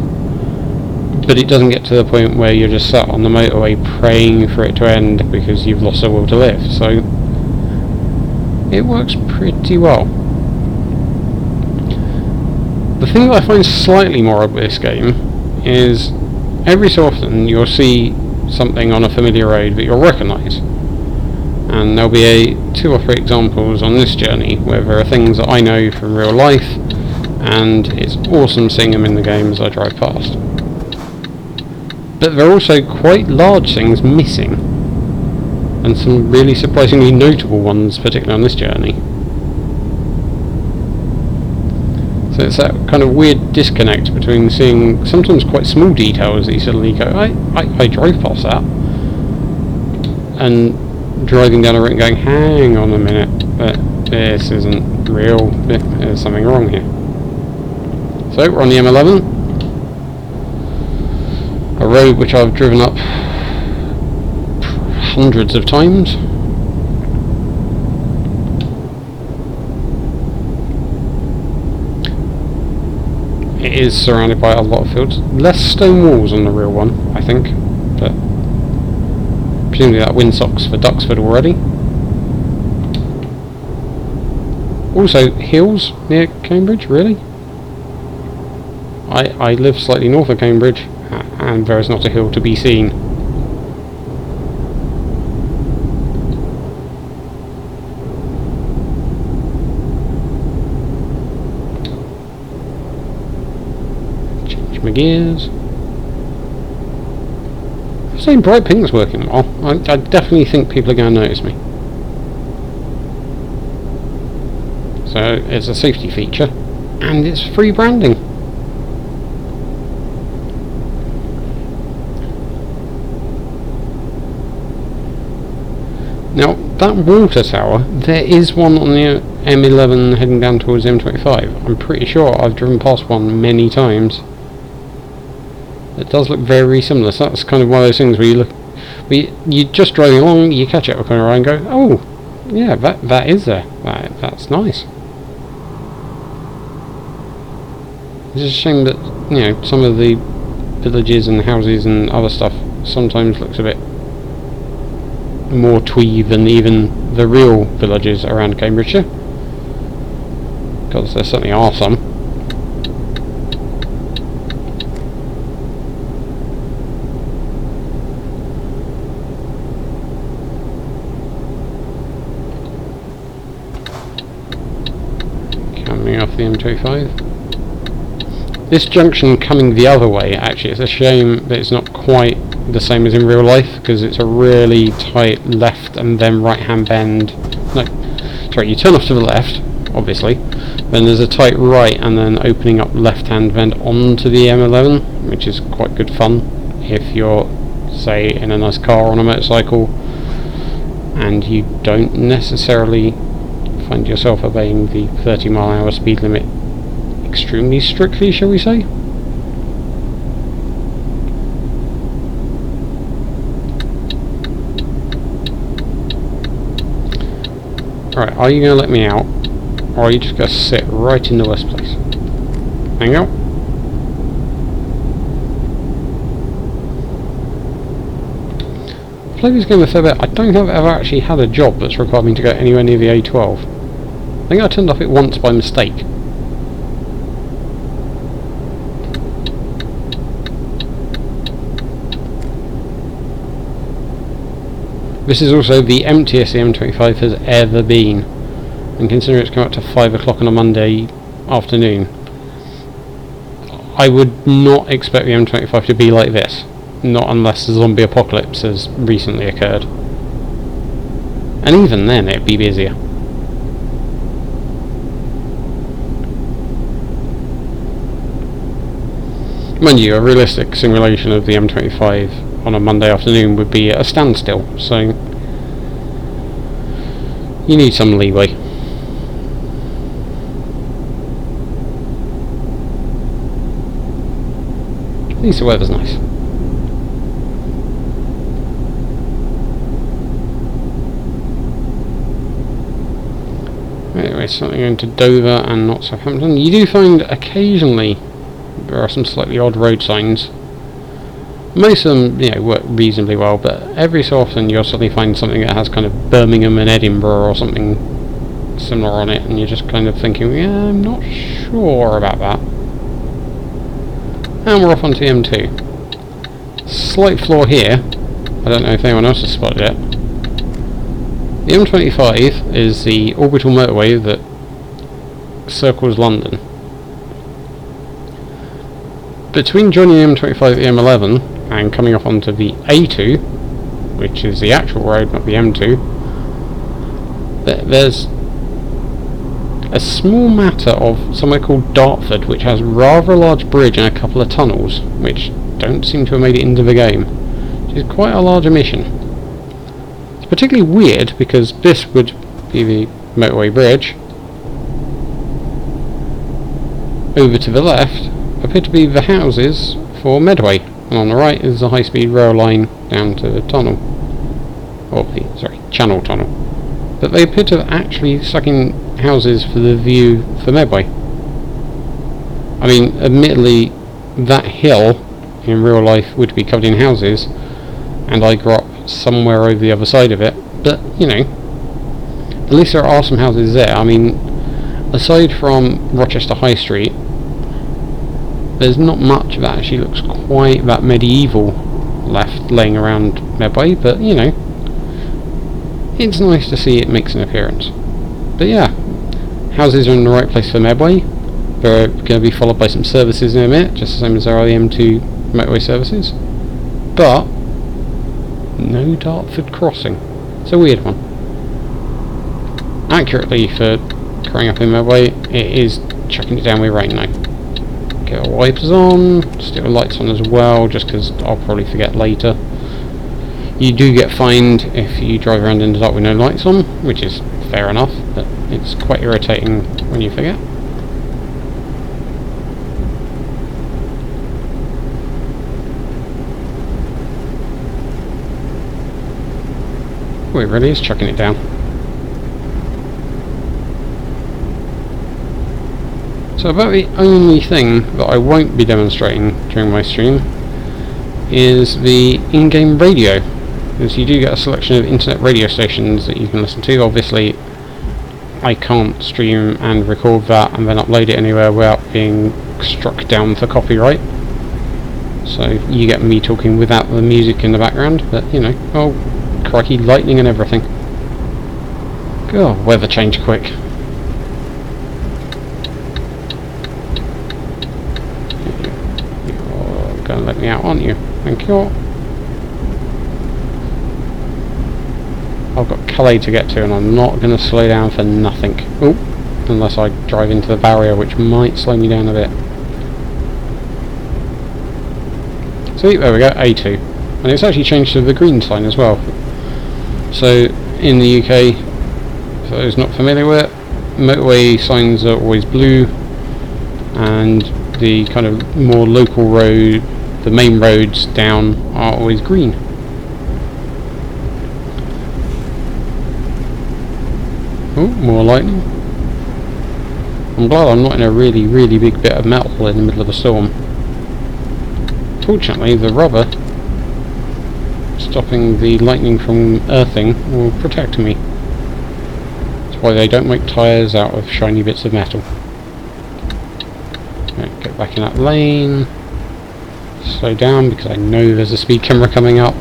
but it doesn't get to the point where you're just sat on the motorway praying for it to end because you've lost the will to live. So it works pretty well. The thing that I find slightly more odd with this game is every so often you'll see something on a familiar road that you'll recognise, and there'll be 2 or 3 examples on this journey where there are things that I know from real life, and it's awesome seeing them in the game as I drive past. But there are also quite large things missing, and some really surprisingly notable ones, particularly on this journey. So it's that kind of weird disconnect between seeing sometimes quite small details that you suddenly go, I drove past that, and driving down a road and going, hang on a minute, this isn't real, there's something wrong here. So we're on the M11, a road which I've driven up hundreds of times. It is surrounded by a lot of fields. Less stone walls on the real one, I think, but presumably that windsock's for Duxford already. Also, hills near Cambridge, really? I live slightly north of Cambridge, and there is not a hill to be seen. Change my gears. I'm saying bright pink's working well. I definitely think people are going to notice me. So it's a safety feature, and it's free branding. Now, that water tower, there is one on the M11 heading down towards the M25. I'm pretty sure I've driven past one many times. It does look very similar, so that's kind of one of those things where you look, you're just driving along, you catch it up and around and go, oh, yeah, that is there. That's nice. It's a shame that, you know, some of the villages and houses and other stuff sometimes looks a bit more twee than even the real villages around Cambridgeshire. Because there certainly are some. Coming off the M25. This junction coming the other way, actually, it's a shame that it's not quite the same as in real life, because it's a really tight left and then right hand bend. No, sorry, you turn off to the left, obviously, then there's a tight right and then opening up left hand bend onto the M11, which is quite good fun if you're, say, in a nice car or on a motorcycle and you don't necessarily find yourself obeying the 30-mile-an-hour speed limit extremely strictly, shall we say. Right, are you going to let me out, or are you just going to sit right in the worst place? Hang out. I've played this game a fair bit. I don't think I've ever actually had a job that's required me to go anywhere near the A12. I think I turned off it once by mistake. This is also the emptiest the M25 has ever been, and considering it's come up to 5 o'clock on a Monday afternoon, I would not expect the M25 to be like this, not unless the zombie apocalypse has recently occurred. And even then it'd be busier. Mind you, a realistic simulation of the M25 on a Monday afternoon would be at a standstill, so you need some leeway. At least the weather's nice. Anyway, something going to Dover and not Southampton. You do find occasionally there are some slightly odd road signs. Most of them, you know, work reasonably well, but every so often you'll suddenly find something that has kind of Birmingham and Edinburgh or something similar on it, and you're just kind of thinking, yeah, I'm not sure about that. And we're off onto the M2. Slight flaw here, I don't know if anyone else has spotted it. The M25 is the orbital motorway that circles London. Between joining the M25 and the M11 and coming off onto the A2, which is the actual road, not the M2, there's a small matter of somewhere called Dartford, which has rather a large bridge and a couple of tunnels, which don't seem to have made it into the game, which is quite a large omission. It's particularly weird because this would be the motorway bridge. Over to the left appear to be the houses for Medway, and on the right is the high-speed rail line down to the tunnel, or the, sorry, Channel Tunnel. But they appear to have actually stuck in houses for the view for Medway. I mean, admittedly, that hill in real life would be covered in houses, and I grew up somewhere over the other side of it. But, you know, at least there are some houses there. I mean, aside from Rochester High Street, there's not much that actually looks quite that medieval left laying around Medway, but, you know, it's nice to see it makes an appearance. But yeah, houses are in the right place for Medway. They're going to be followed by some services in a minute, just the same as there are the M2 motorway services. But no Dartford crossing. It's a weird one. Accurately, for growing up in Medway, it is chucking it down with rain now. Get our wipers on, stick the lights on as well, just because I'll probably forget later. You do get fined if you drive around in the dark with no lights on, which is fair enough, but it's quite irritating when you forget. Oh, it really is chucking it down. So about the only thing that I won't be demonstrating during my stream is the in-game radio, because you do get a selection of internet radio stations that you can listen to. Obviously I can't stream and record that and then upload it anywhere without being struck down for copyright, so you get me talking without the music in the background. But you know, oh crikey, lightning and everything. God, weather change quick. You're going to let me out, aren't you? Thank you. I've got Kave to get to, and I'm not going to slow down for nothing. Oh, unless I drive into the barrier, which might slow me down a bit. See, there we go, A2. And it's actually changed to the green sign as well. So, in the UK, for those not familiar with it, motorway signs are always blue, and the kind of more local road, the main roads down, are always green. Oh, more lightning. I'm glad I'm not in a really, really big bit of metal in the middle of a storm. Fortunately, the rubber stopping the lightning from earthing will protect me. That's why they don't make tyres out of shiny bits of metal. Right, get back in that lane. Slow down because I know there's a speed camera coming up.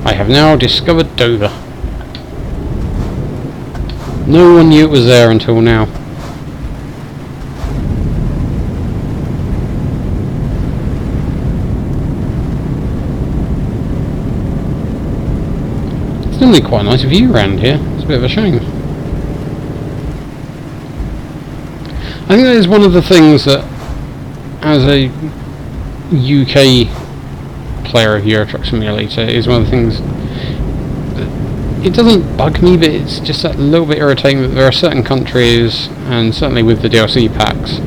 I have now discovered Dover. No one knew it was there until now. It's only quite a nice view around here. It's a bit of a shame. I think that is one of the things that, as a UK player of Euro Truck Simulator, is one of the things that it doesn't bug me, but it's just a little bit irritating that there are certain countries, and certainly with the DLC packs,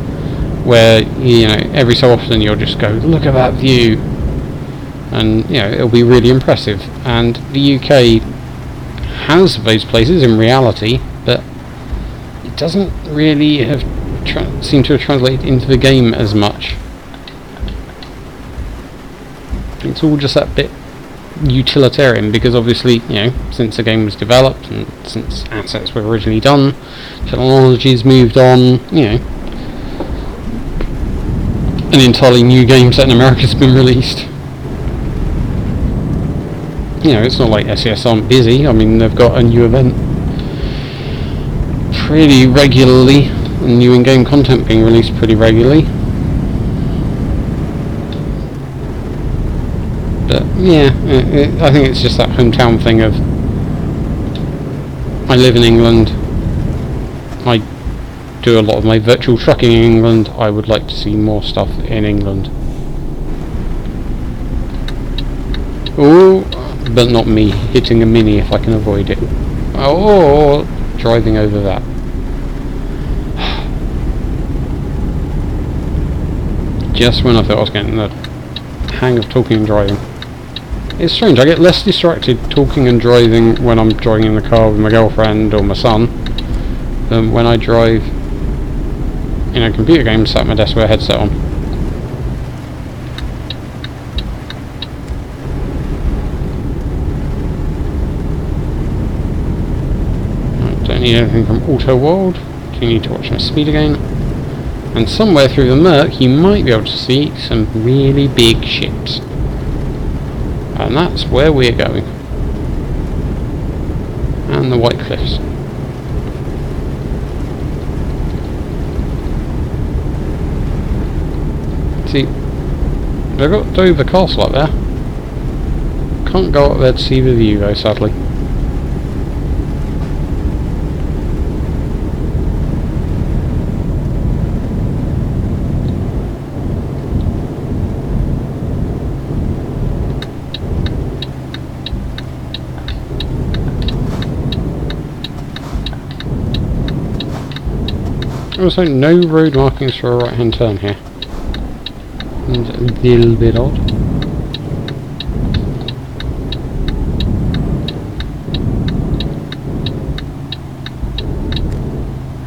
where, you know, every so often you'll just go, look at that view, and, you know, it'll be really impressive. And the UK has those places in reality, but it doesn't really have seem to have translated into the game as much. It's all just that bit utilitarian, because obviously, you know, since the game was developed and since assets were originally done, technology's moved on, you know, an entirely new game set in America's been released. You know, it's not like SES aren't busy. I mean, they've got a new event pretty regularly, and new in-game content being released pretty regularly. But yeah, I think it's just that hometown thing of, I live in England, I do a lot of my virtual trucking in England, I would like to see more stuff in England. Oh, but not me hitting a mini if I can avoid it. Oh, driving over that. Just when I thought I was getting the hang of talking and driving. It's strange, I get less distracted talking and driving when I'm driving in the car with my girlfriend or my son than when I drive in a computer game sat at my desk with a headset on. Don't need anything from Auto World. Do need to watch my speed again. And somewhere through the murk you might be able to see some really big ships. And that's where we're going. And the White Cliffs. See, they've got Dover Castle up there. Can't go up there to see the view though, sadly. Also, no road markings for a right hand turn here. And a little bit odd.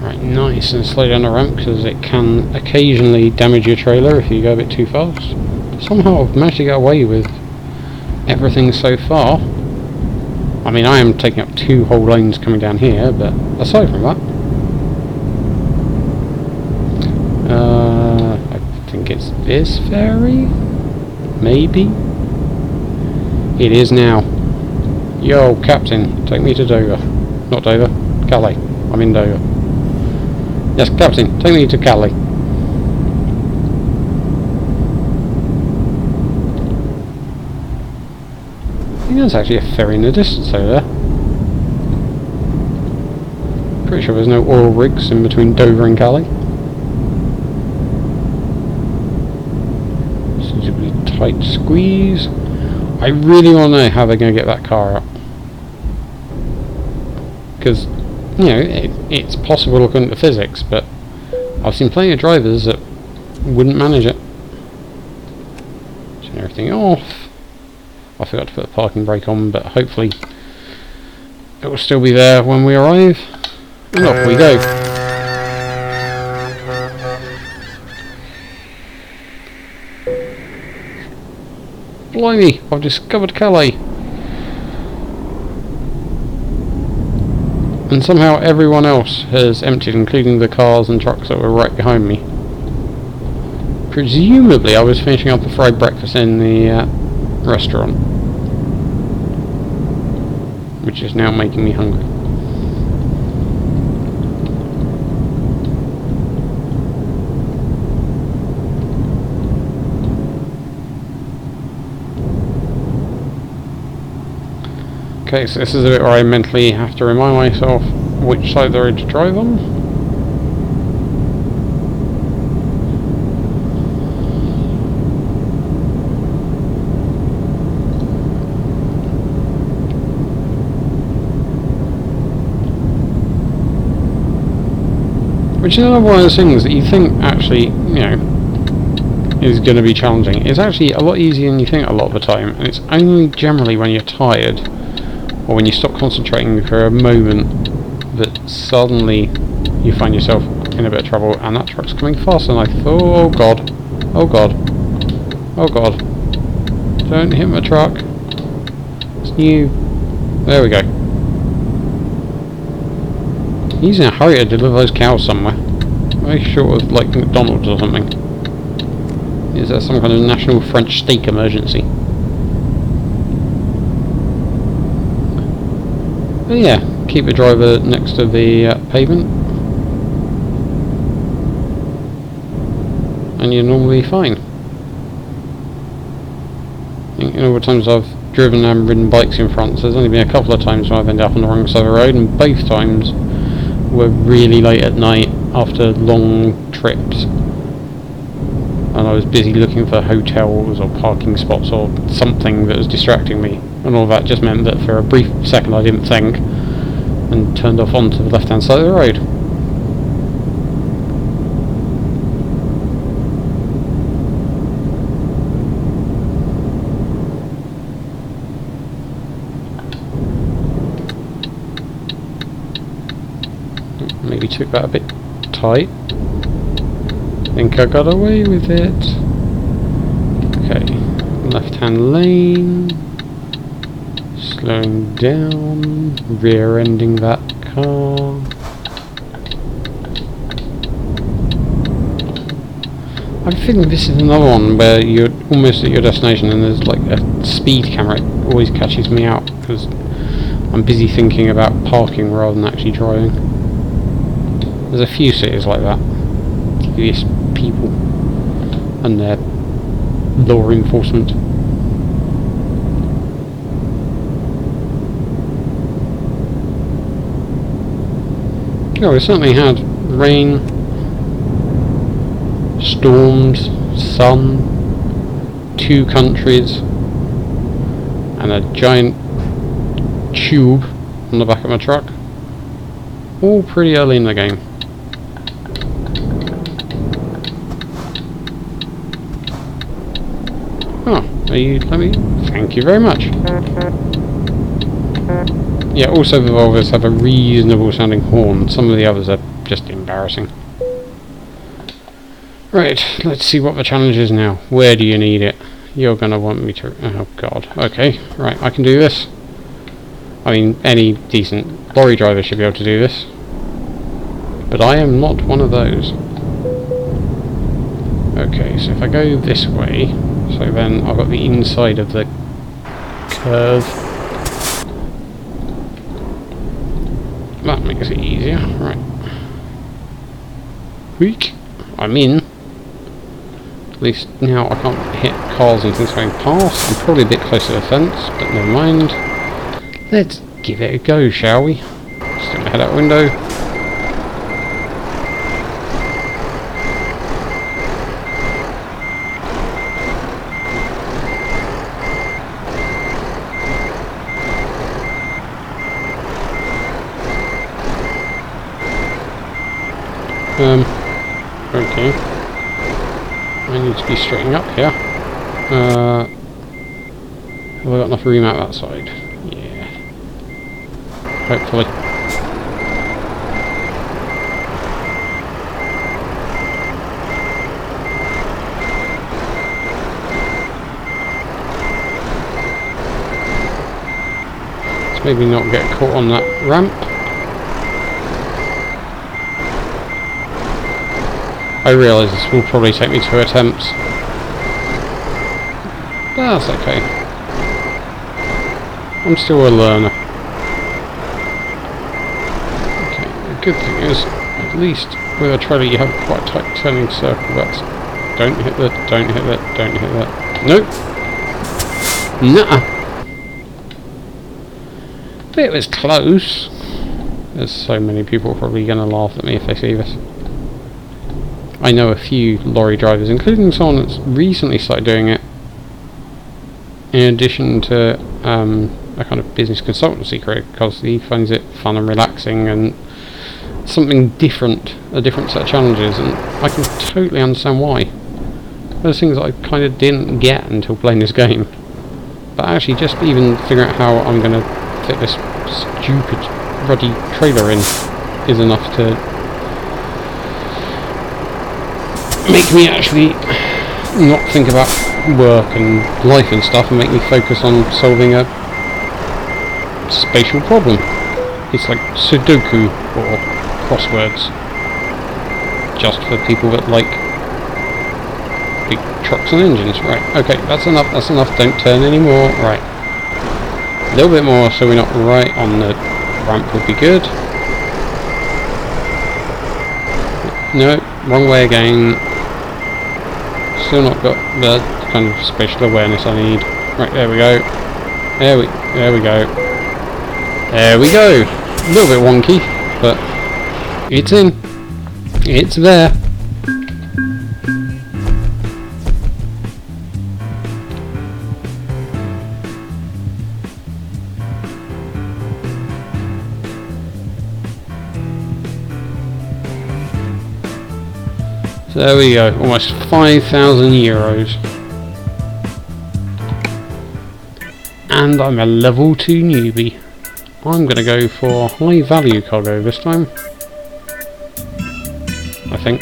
Right, nice, and slow down the ramp because it can occasionally damage your trailer if you go a bit too fast. Somehow I've managed to get away with everything so far. I mean, I am taking up 2 whole lanes coming down here, but aside from that, I think it's this ferry? Maybe? It is now. Yo, Captain, take me to Dover. Not Dover, Calais. I'm in Dover. Yes, Captain, take me to Calais. I think there's actually a ferry in the distance over there. Pretty sure there's no oil rigs in between Dover and Calais. Tight squeeze. I really want to know how they're going to get that car out, because you know it's possible according to physics, but I've seen plenty of drivers that wouldn't manage it. Turn everything off. I forgot to put the parking brake on, but hopefully it will still be there when we arrive. And off we go. Blimey, I've discovered Calais. And somehow everyone else has emptied, including the cars and trucks that were right behind me. Presumably I was finishing up a fried breakfast in the restaurant, which is now making me hungry. Okay, so this is a bit where I mentally have to remind myself which side of the road to drive on. Which is another one of those things that you think actually, you know, is going to be challenging. It's actually a lot easier than you think a lot of the time, and it's only generally when you're tired or when you stop concentrating for a moment that suddenly you find yourself in a bit of trouble, and that truck's coming faster than I thought. Oh god, oh god, oh god, don't hit my truck, it's new. There we go. He's in a hurry to deliver those cows somewhere. Very sure of like McDonald's or something. Is there some kind of national French steak emergency? But yeah, keep the driver next to the pavement and you're normally fine. In all the times I've driven and ridden bikes in France, there's only been a couple of times where I've ended up on the wrong side of the road, and both times were really late at night after long trips, and I was busy looking for hotels or parking spots or something that was distracting me, and all that just meant that for a brief second I didn't think and turned off onto the left hand side of the road. Maybe took that a bit tight. Think I got away with it. Okay, left hand lane, slowing down, rear ending that car. I'm feeling this is another one where you're almost at your destination and there's like a speed camera. It always catches me out because I'm busy thinking about parking rather than actually driving. There's a few cities like that. These people and their law enforcement. Oh, we certainly had rain, storms, sun, 2 countries, and a giant tube on the back of my truck. All pretty early in the game. Oh, let me... Thank you very much. Yeah, also the Volvos have a reasonable sounding horn. Some of the others are just embarrassing. Right, let's see what the challenge is now. Where do you need it? You're gonna want me to... Oh god. Okay, right, I can do this. I mean, any decent lorry driver should be able to do this. But I am not one of those. Okay, so if I go this way, so then I've got the inside of the curve. That makes it easier, right. Weak. I'm in. At least now I can't hit cars and things going past. I'm probably a bit close to the fence, but never mind. Let's give it a go, shall we? Stick my head out the window. Okay. I need to be straightening up here. Have I got enough room out that side? Yeah. Hopefully. Let's maybe not get caught on that ramp. I realise this will probably take me 2 attempts. But that's okay. I'm still a learner. Okay, the good thing is, at least with a trailer you have quite a tight turning circle. That's... Don't hit that, don't hit that, don't hit that. Nope! Nuh-uh! But it was close. There's so many people probably going to laugh at me if they see this. I know a few lorry drivers, including someone that's recently started doing it, in addition to a kind of business consultancy career, because he finds it fun and relaxing and something different, a different set of challenges, and I can totally understand why. Those things I kind of didn't get until playing this game. But actually just even figuring out how I'm going to fit this stupid ruddy trailer in is enough to make me actually not think about work and life and stuff and make me focus on solving a spatial problem. It's like Sudoku or crosswords, just for people that like big trucks and engines. Right, okay, that's enough, don't turn anymore. Right, a little bit more so we're not right on the ramp would be good. No, wrong way again. Still not got the kind of spatial awareness I need. Right, there we go. There we go. There we go. A little bit wonky, but it's in. It's there. So there we go, almost 5,000 euros. And I'm a level 2 newbie. I'm going to go for high value cargo this time, I think.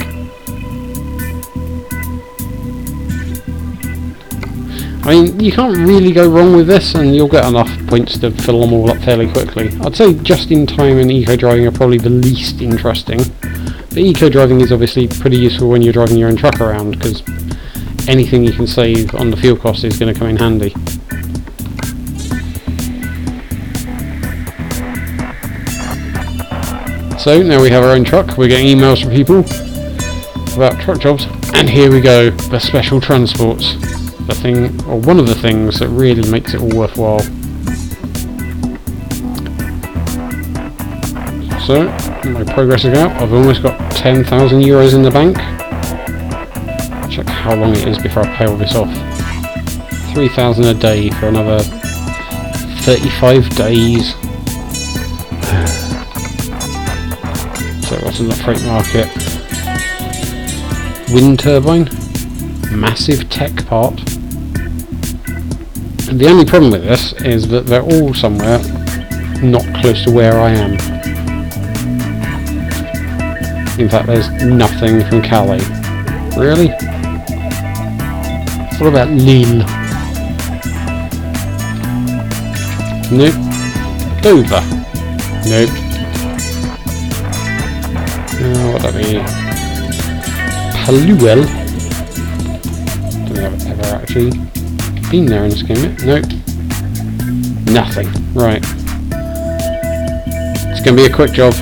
I mean, you can't really go wrong with this, and you'll get enough points to fill them all up fairly quickly. I'd say just-in-time and eco-driving are probably the least interesting. But eco-driving is obviously pretty useful when you're driving your own truck around, because anything you can save on the fuel cost is going to come in handy. So now we have our own truck, we're getting emails from people about truck jobs, and here we go, the special transports. The thing, or one of the things that really makes it all worthwhile. So, my progress is out, I've almost got 10,000 euros in the bank. Check how long it is before I pay all this off. 3,000 a day for another 35 days. So what's in the freight market? Wind turbine, massive tech part. And the only problem with this is that they're all somewhere not close to where I am. In fact, there's nothing from Kave. Really? What about Lille? Nope. Dover? Nope. What would that be? Paluel? Don't think I've ever actually been there in this game yet. Nope. Nothing. Right. It's going to be a quick job,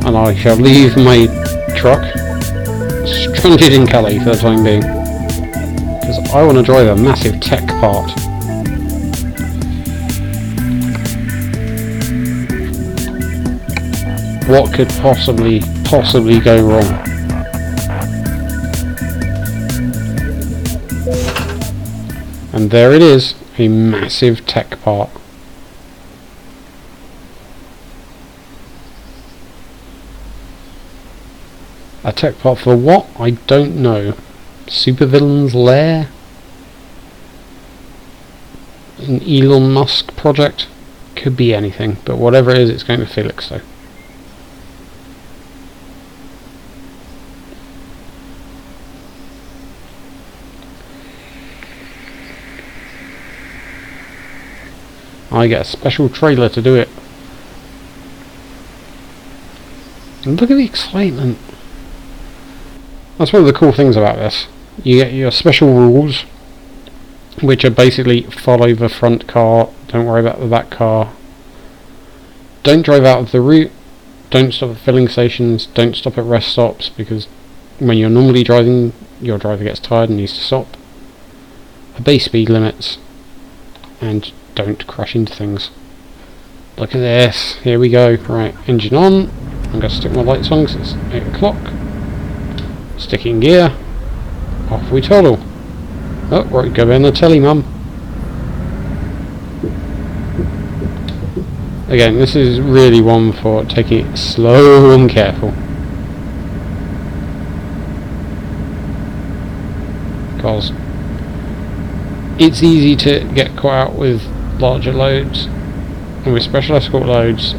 and I shall leave my truck stranded in Calais for the time being, because I want to drive a massive tech part. What could possibly go wrong? And there it is, a massive tech part. A tech part for what? I don't know. Supervillain's lair? An Elon Musk project? Could be anything, but whatever it is, it's going to Felixstowe. I get a special trailer to do it. And look at the excitement. That's one of the cool things about this. You get your special rules, which are basically follow the front car, don't worry about the back car, don't drive out of the route, don't stop at filling stations, don't stop at rest stops, because when you're normally driving, your driver gets tired and needs to stop. Obey speed limits, and don't crash into things. Look at this, here we go. Right, engine on. I'm going to stick my lights on because it's 8 o'clock. Stick in gear. Off we toddle. Oh, right, go in the telly, mum. Again, this is really one for taking it slow and careful. Because it's easy to get caught out with larger loads, and with special escort loads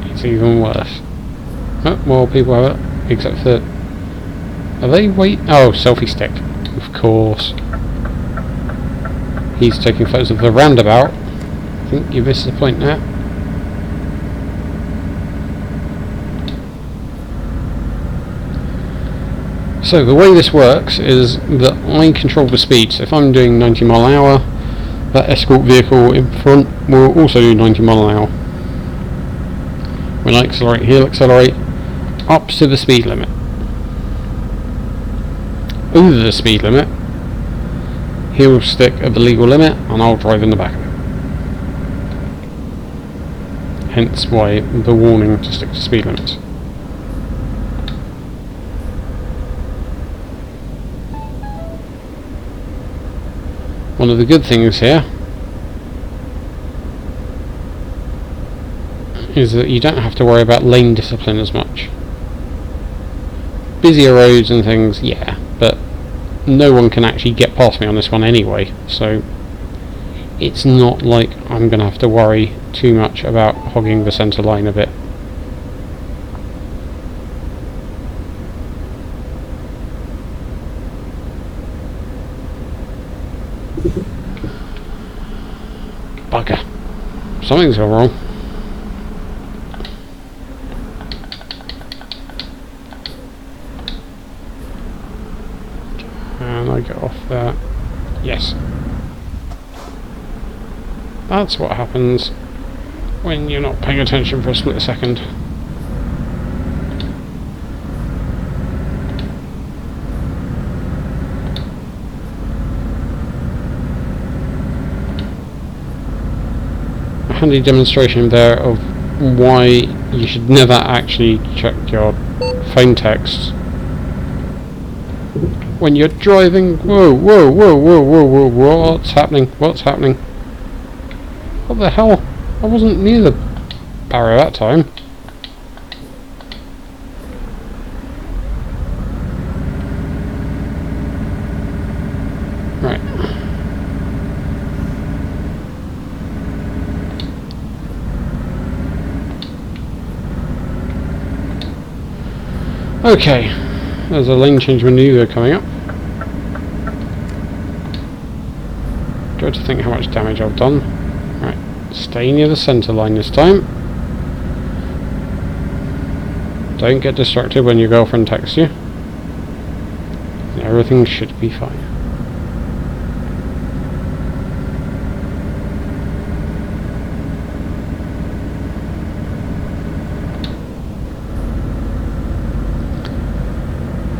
it's even worse. Oh, more people have it, except for... Are they oh, selfie stick. Of course. He's taking photos of the roundabout. I think you missed the point there. So the way this works is that I control the speed. So if I'm doing 90 mile an hour, that escort vehicle in front will also do 90 mile an hour. When I accelerate, he'll accelerate up to the speed limit. Over the speed limit, he'll stick at the legal limit and I'll drive in the back of it. Hence why the warning to stick to speed limits. One of the good things here is that you don't have to worry about lane discipline as much. Busier roads and things, yeah, but no one can actually get past me on this one anyway, so it's not like I'm going to have to worry too much about hogging the centre line a bit. Something's gone wrong. And I get off there. Yes. That's what happens when you're not paying attention for a split second. A handy demonstration there of why you should never actually check your phone texts when you're driving. Whoa, whoa, whoa, whoa, whoa, whoa, what's happening? What's happening? What the hell? I wasn't near the barrier that time. Right. Okay. There's a lane change maneuver coming up. Try to think how much damage I've done. Right, stay near the centre line this time. Don't get distracted when your girlfriend texts you. Everything should be fine.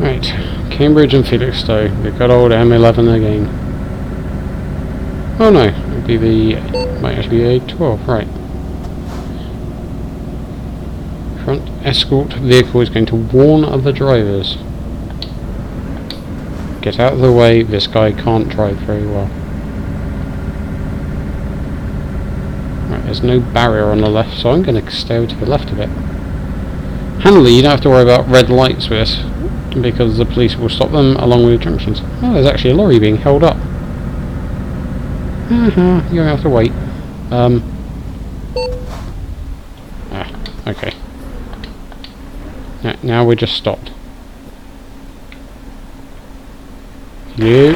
Right, Cambridge and Felixstowe, the good old M11 again. Oh no, it'd be the, might actually be A12, right. Front escort vehicle is going to warn other drivers. Get out of the way, this guy can't drive very well. Right, there's no barrier on the left, so I'm going to stay over to the left a bit. Handily, you don't have to worry about red lights with this, because the police will stop them along with the junctions. Oh, there's actually a lorry being held up. You're going to have to wait. Okay. Now we're just stopped. You.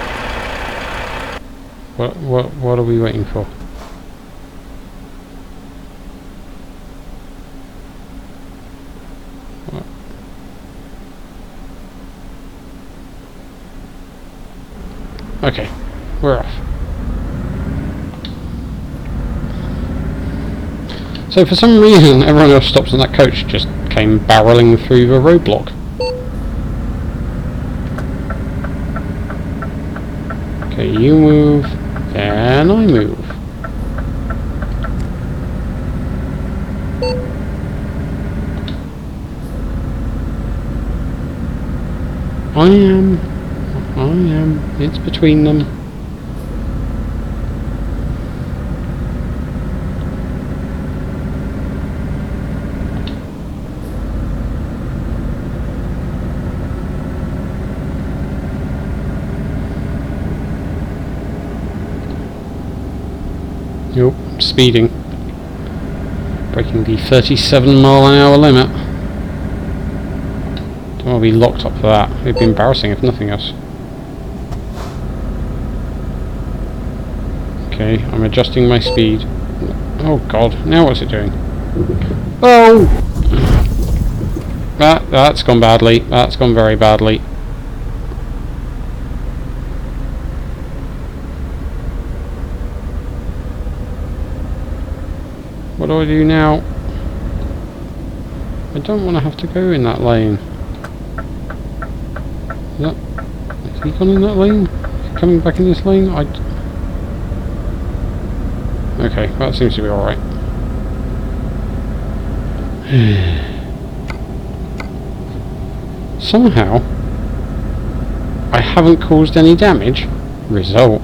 What are we waiting for? What? Okay, we're off. So for some reason, everyone else stops and that coach just came barrelling through the roadblock. Okay, you move, then I move. I am, it's between them. Nope, speeding. Breaking the 37-mile-an-hour limit. Don't want to be locked up for that. It'd be embarrassing if nothing else. Okay, I'm adjusting my speed. Oh god, now what's it doing? Oh! That's gone badly. That's gone very badly. What do I do now? I don't want to have to go in that lane. Is he gone in that lane? Is he coming back in this lane? Okay, that seems to be alright. Somehow, I haven't caused any damage. Result.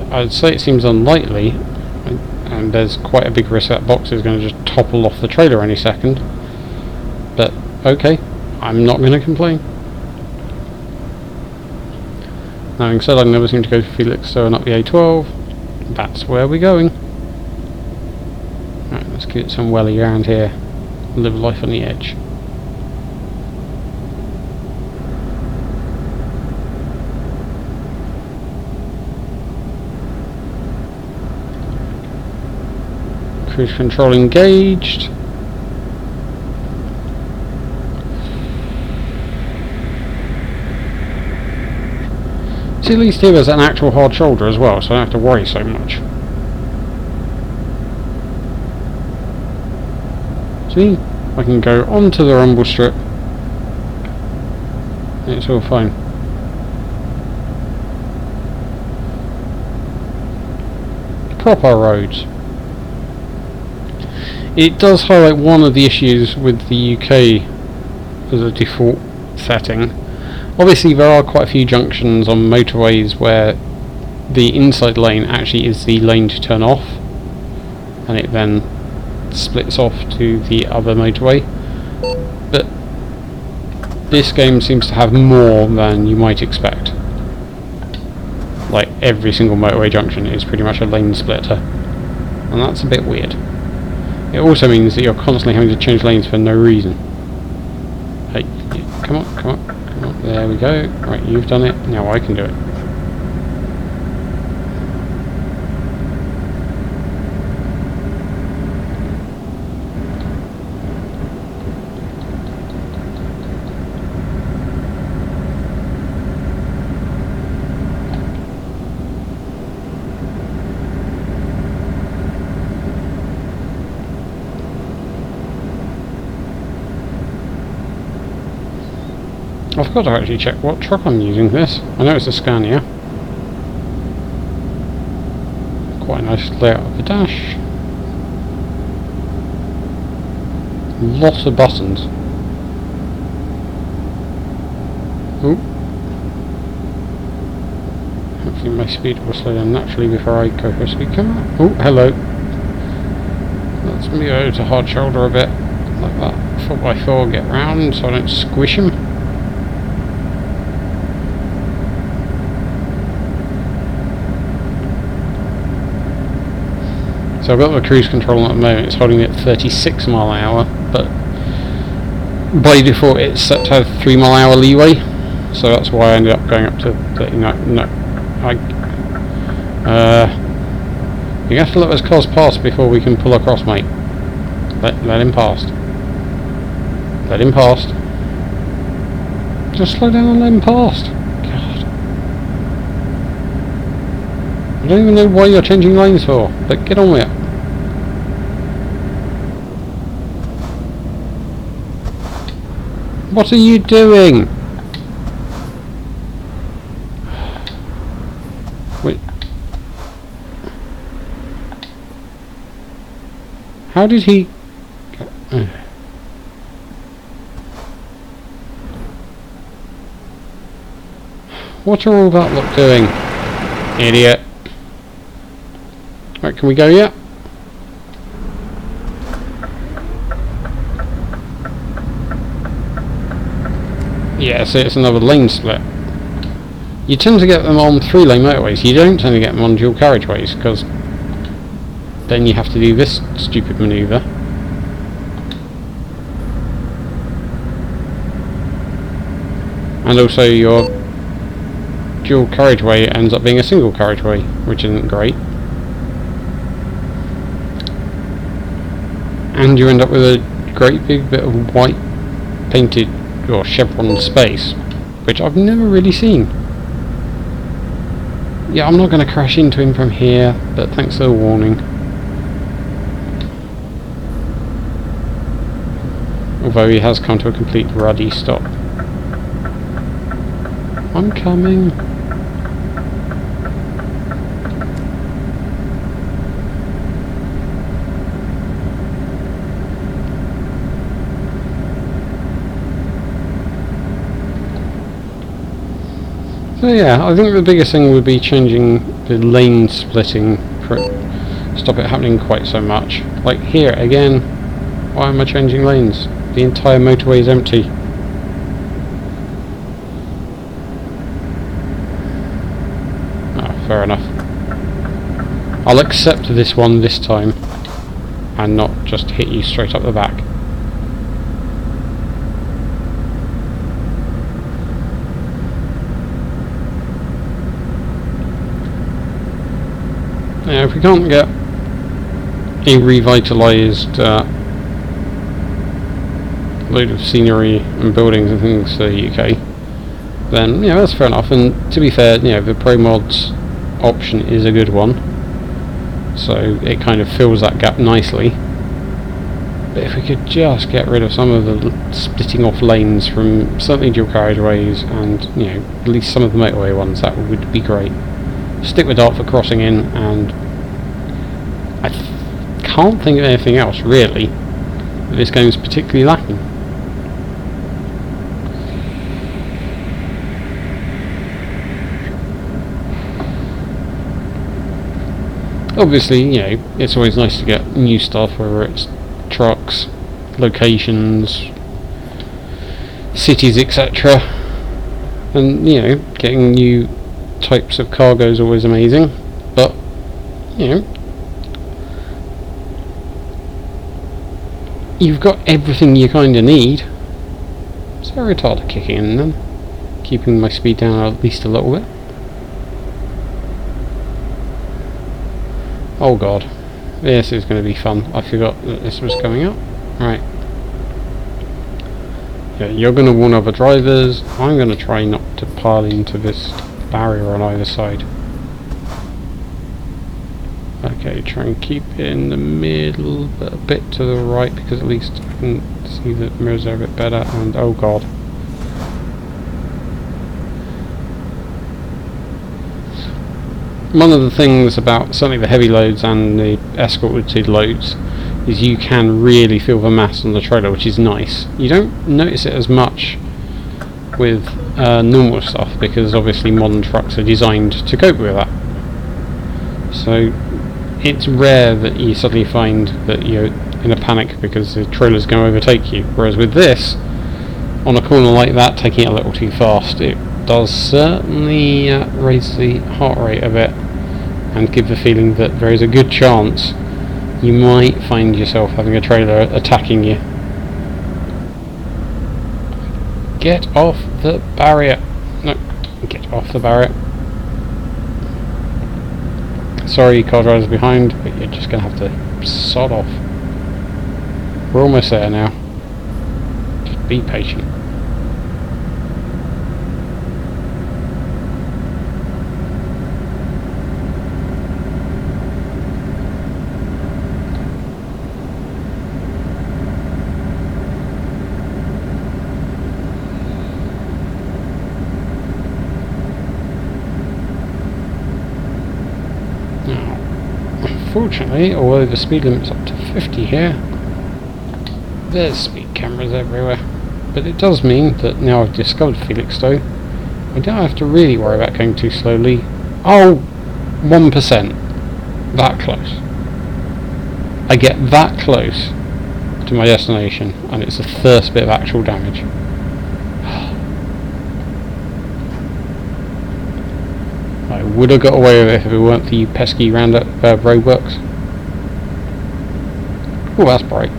I'd say it seems unlikely, and there's quite a big risk that box is going to just topple off the trailer any second. But, okay, I'm not going to complain. Having said I never seem to go to Felixstowe and up the A12, that's where we're going. Right, let's get some welly around here. Live life on the edge. Cruise control engaged. See, at least here there's an actual hard shoulder as well, so I don't have to worry so much. See, I can go onto the rumble strip and it's all fine. Proper roads. It does highlight one of the issues with the UK as a default setting. Obviously there are quite a few junctions on motorways where the inside lane actually is the lane to turn off, and it then splits off to the other motorway. But this game seems to have more than you might expect. Like every single motorway junction is pretty much a lane splitter, and that's a bit weird. It also means that you're constantly having to change lanes for no reason. Hey, come on, come on. There we go. Right, you've done it. Now I can do it. I forgot to actually check what truck I'm using this. I know it's a Scania. Quite a nice layout of the dash. Lots of buttons. Oop. Hopefully my speed will slow down naturally before I go for a speed camera. Oh, hello. Let's move over to hard shoulder a bit. Like that. 4x4, get round so I don't squish him. So I've got the cruise control at the moment, it's holding it at 36 mile an hour, but by default it's set to have 3 mile an hour leeway, so that's why I ended up going up to 39. No, you have to let those cars pass before we can pull across, mate. Let him past. Let him past. Just slow down and let him past. God. I don't even know why you're changing lanes for, but get on with it. What are you doing? Wait. How did he... What are all that lot doing? Idiot. Right, can we go yet? Yeah, so it's another lane split. You tend to get them on 3-lane motorways, you don't tend to get them on dual carriageways, because then you have to do this stupid manoeuvre. And also your dual carriageway ends up being a single carriageway, which isn't great. And you end up with a great big bit of white painted or chevron space, which I've never really seen. Yeah, I'm not going to crash into him from here, but thanks for the warning. Although he has come to a complete ruddy stop. I'm coming. So yeah, I think the biggest thing would be changing the lane splitting for it, stop it happening quite so much. Like here again, why am I changing lanes? The entire motorway is empty. Fair enough. I'll accept this one this time and not just hit you straight up the back. Now if we can't get a revitalised load of scenery and buildings and things for the UK, then that's fair enough. And to be fair, the Pro Mods option is a good one, so it kind of fills that gap nicely. But if we could just get rid of some of the splitting off lanes from certainly dual carriageways and at least some of the motorway ones, that would be great. Stick with Dartford crossing in, and I can't think of anything else really that this game is particularly lacking. Obviously, it's always nice to get new stuff, whether it's trucks, locations, cities, etc. And, getting new types of cargo is always amazing. But, you've got everything you kind of need. Is there a retarder kicking in then? Keeping my speed down at least a little bit. Oh god, this is going to be fun. I forgot that this was coming up. Right. Yeah, you're going to warn other drivers. I'm going to try not to pile into this barrier on either side. Okay, try and keep it in the middle, but a bit to the right, because at least I can see the mirrors there a bit better. And oh god. One of the things about certainly the heavy loads and the escorted loads is you can really feel the mass on the trailer, which is nice. You don't notice it as much with normal stuff, because obviously modern trucks are designed to cope with that. So it's rare that you suddenly find that you're in a panic because the trailer's going to overtake you. Whereas with this, on a corner like that, taking it a little too fast, it does certainly raise the heart rate a bit and give the feeling that there is a good chance you might find yourself having a trailer attacking you. Get off the barrier! No, get off the barrier. Sorry, car drivers behind, but you're just going to have to sod off. We're almost there now. Just be patient. Unfortunately, although the speed limit's up to 50 here, there's speed cameras everywhere. But it does mean that now I've discovered Felixstowe, I don't have to really worry about going too slowly. Oh, 1%. That close. I get that close to my destination, and it's the first bit of actual damage. I would have got away with it if it weren't for you pesky roadworks. Oh, that's bright.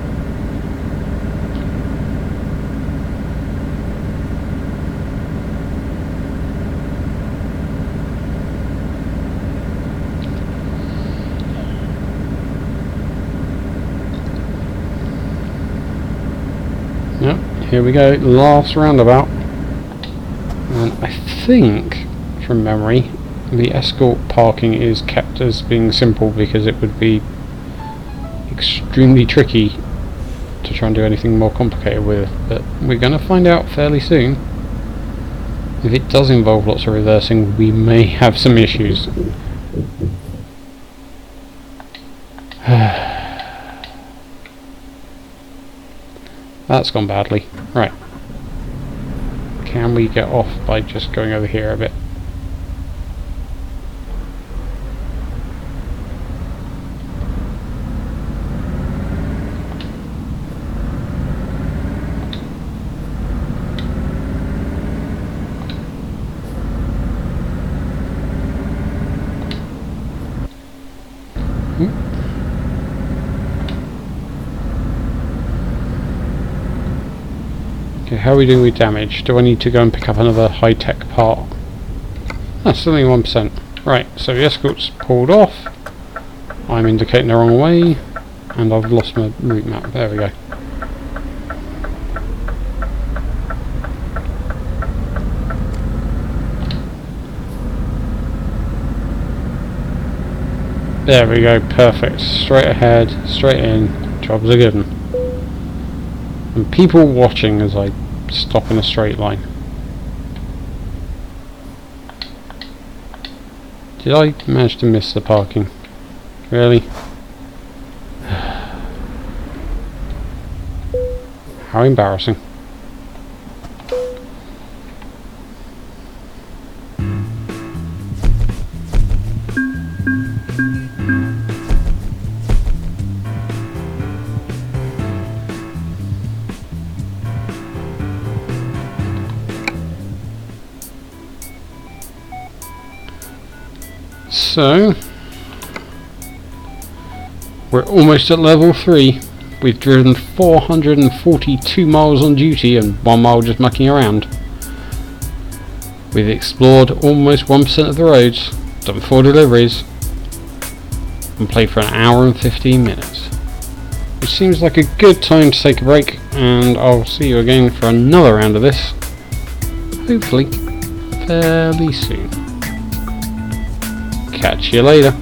Yep, here we go, last roundabout. And I think, from memory, the escort parking is kept as being simple because it would be extremely tricky to try and do anything more complicated with it, but we're going to find out fairly soon. If it does involve lots of reversing, we may have some issues. That's gone badly. Right. Can we get off by just going over here a bit? Okay, how are we doing with damage? Do I need to go and pick up another high-tech part? That's only 1%. Right, so the escort's pulled off. I'm indicating the wrong way. and I've lost my route map. There we go. There we go, perfect. Straight ahead, straight in, job's a good one. And people watching as I stop in a straight line. Did I manage to miss the parking? Really? How embarrassing. So, we're almost at level 3. We've driven 442 miles on duty and 1 mile just mucking around. We've explored almost 1% of the roads, done 4 deliveries, and played for an hour and 15 minutes. Which seems like a good time to take a break, and I'll see you again for another round of this, hopefully fairly soon. Catch you later.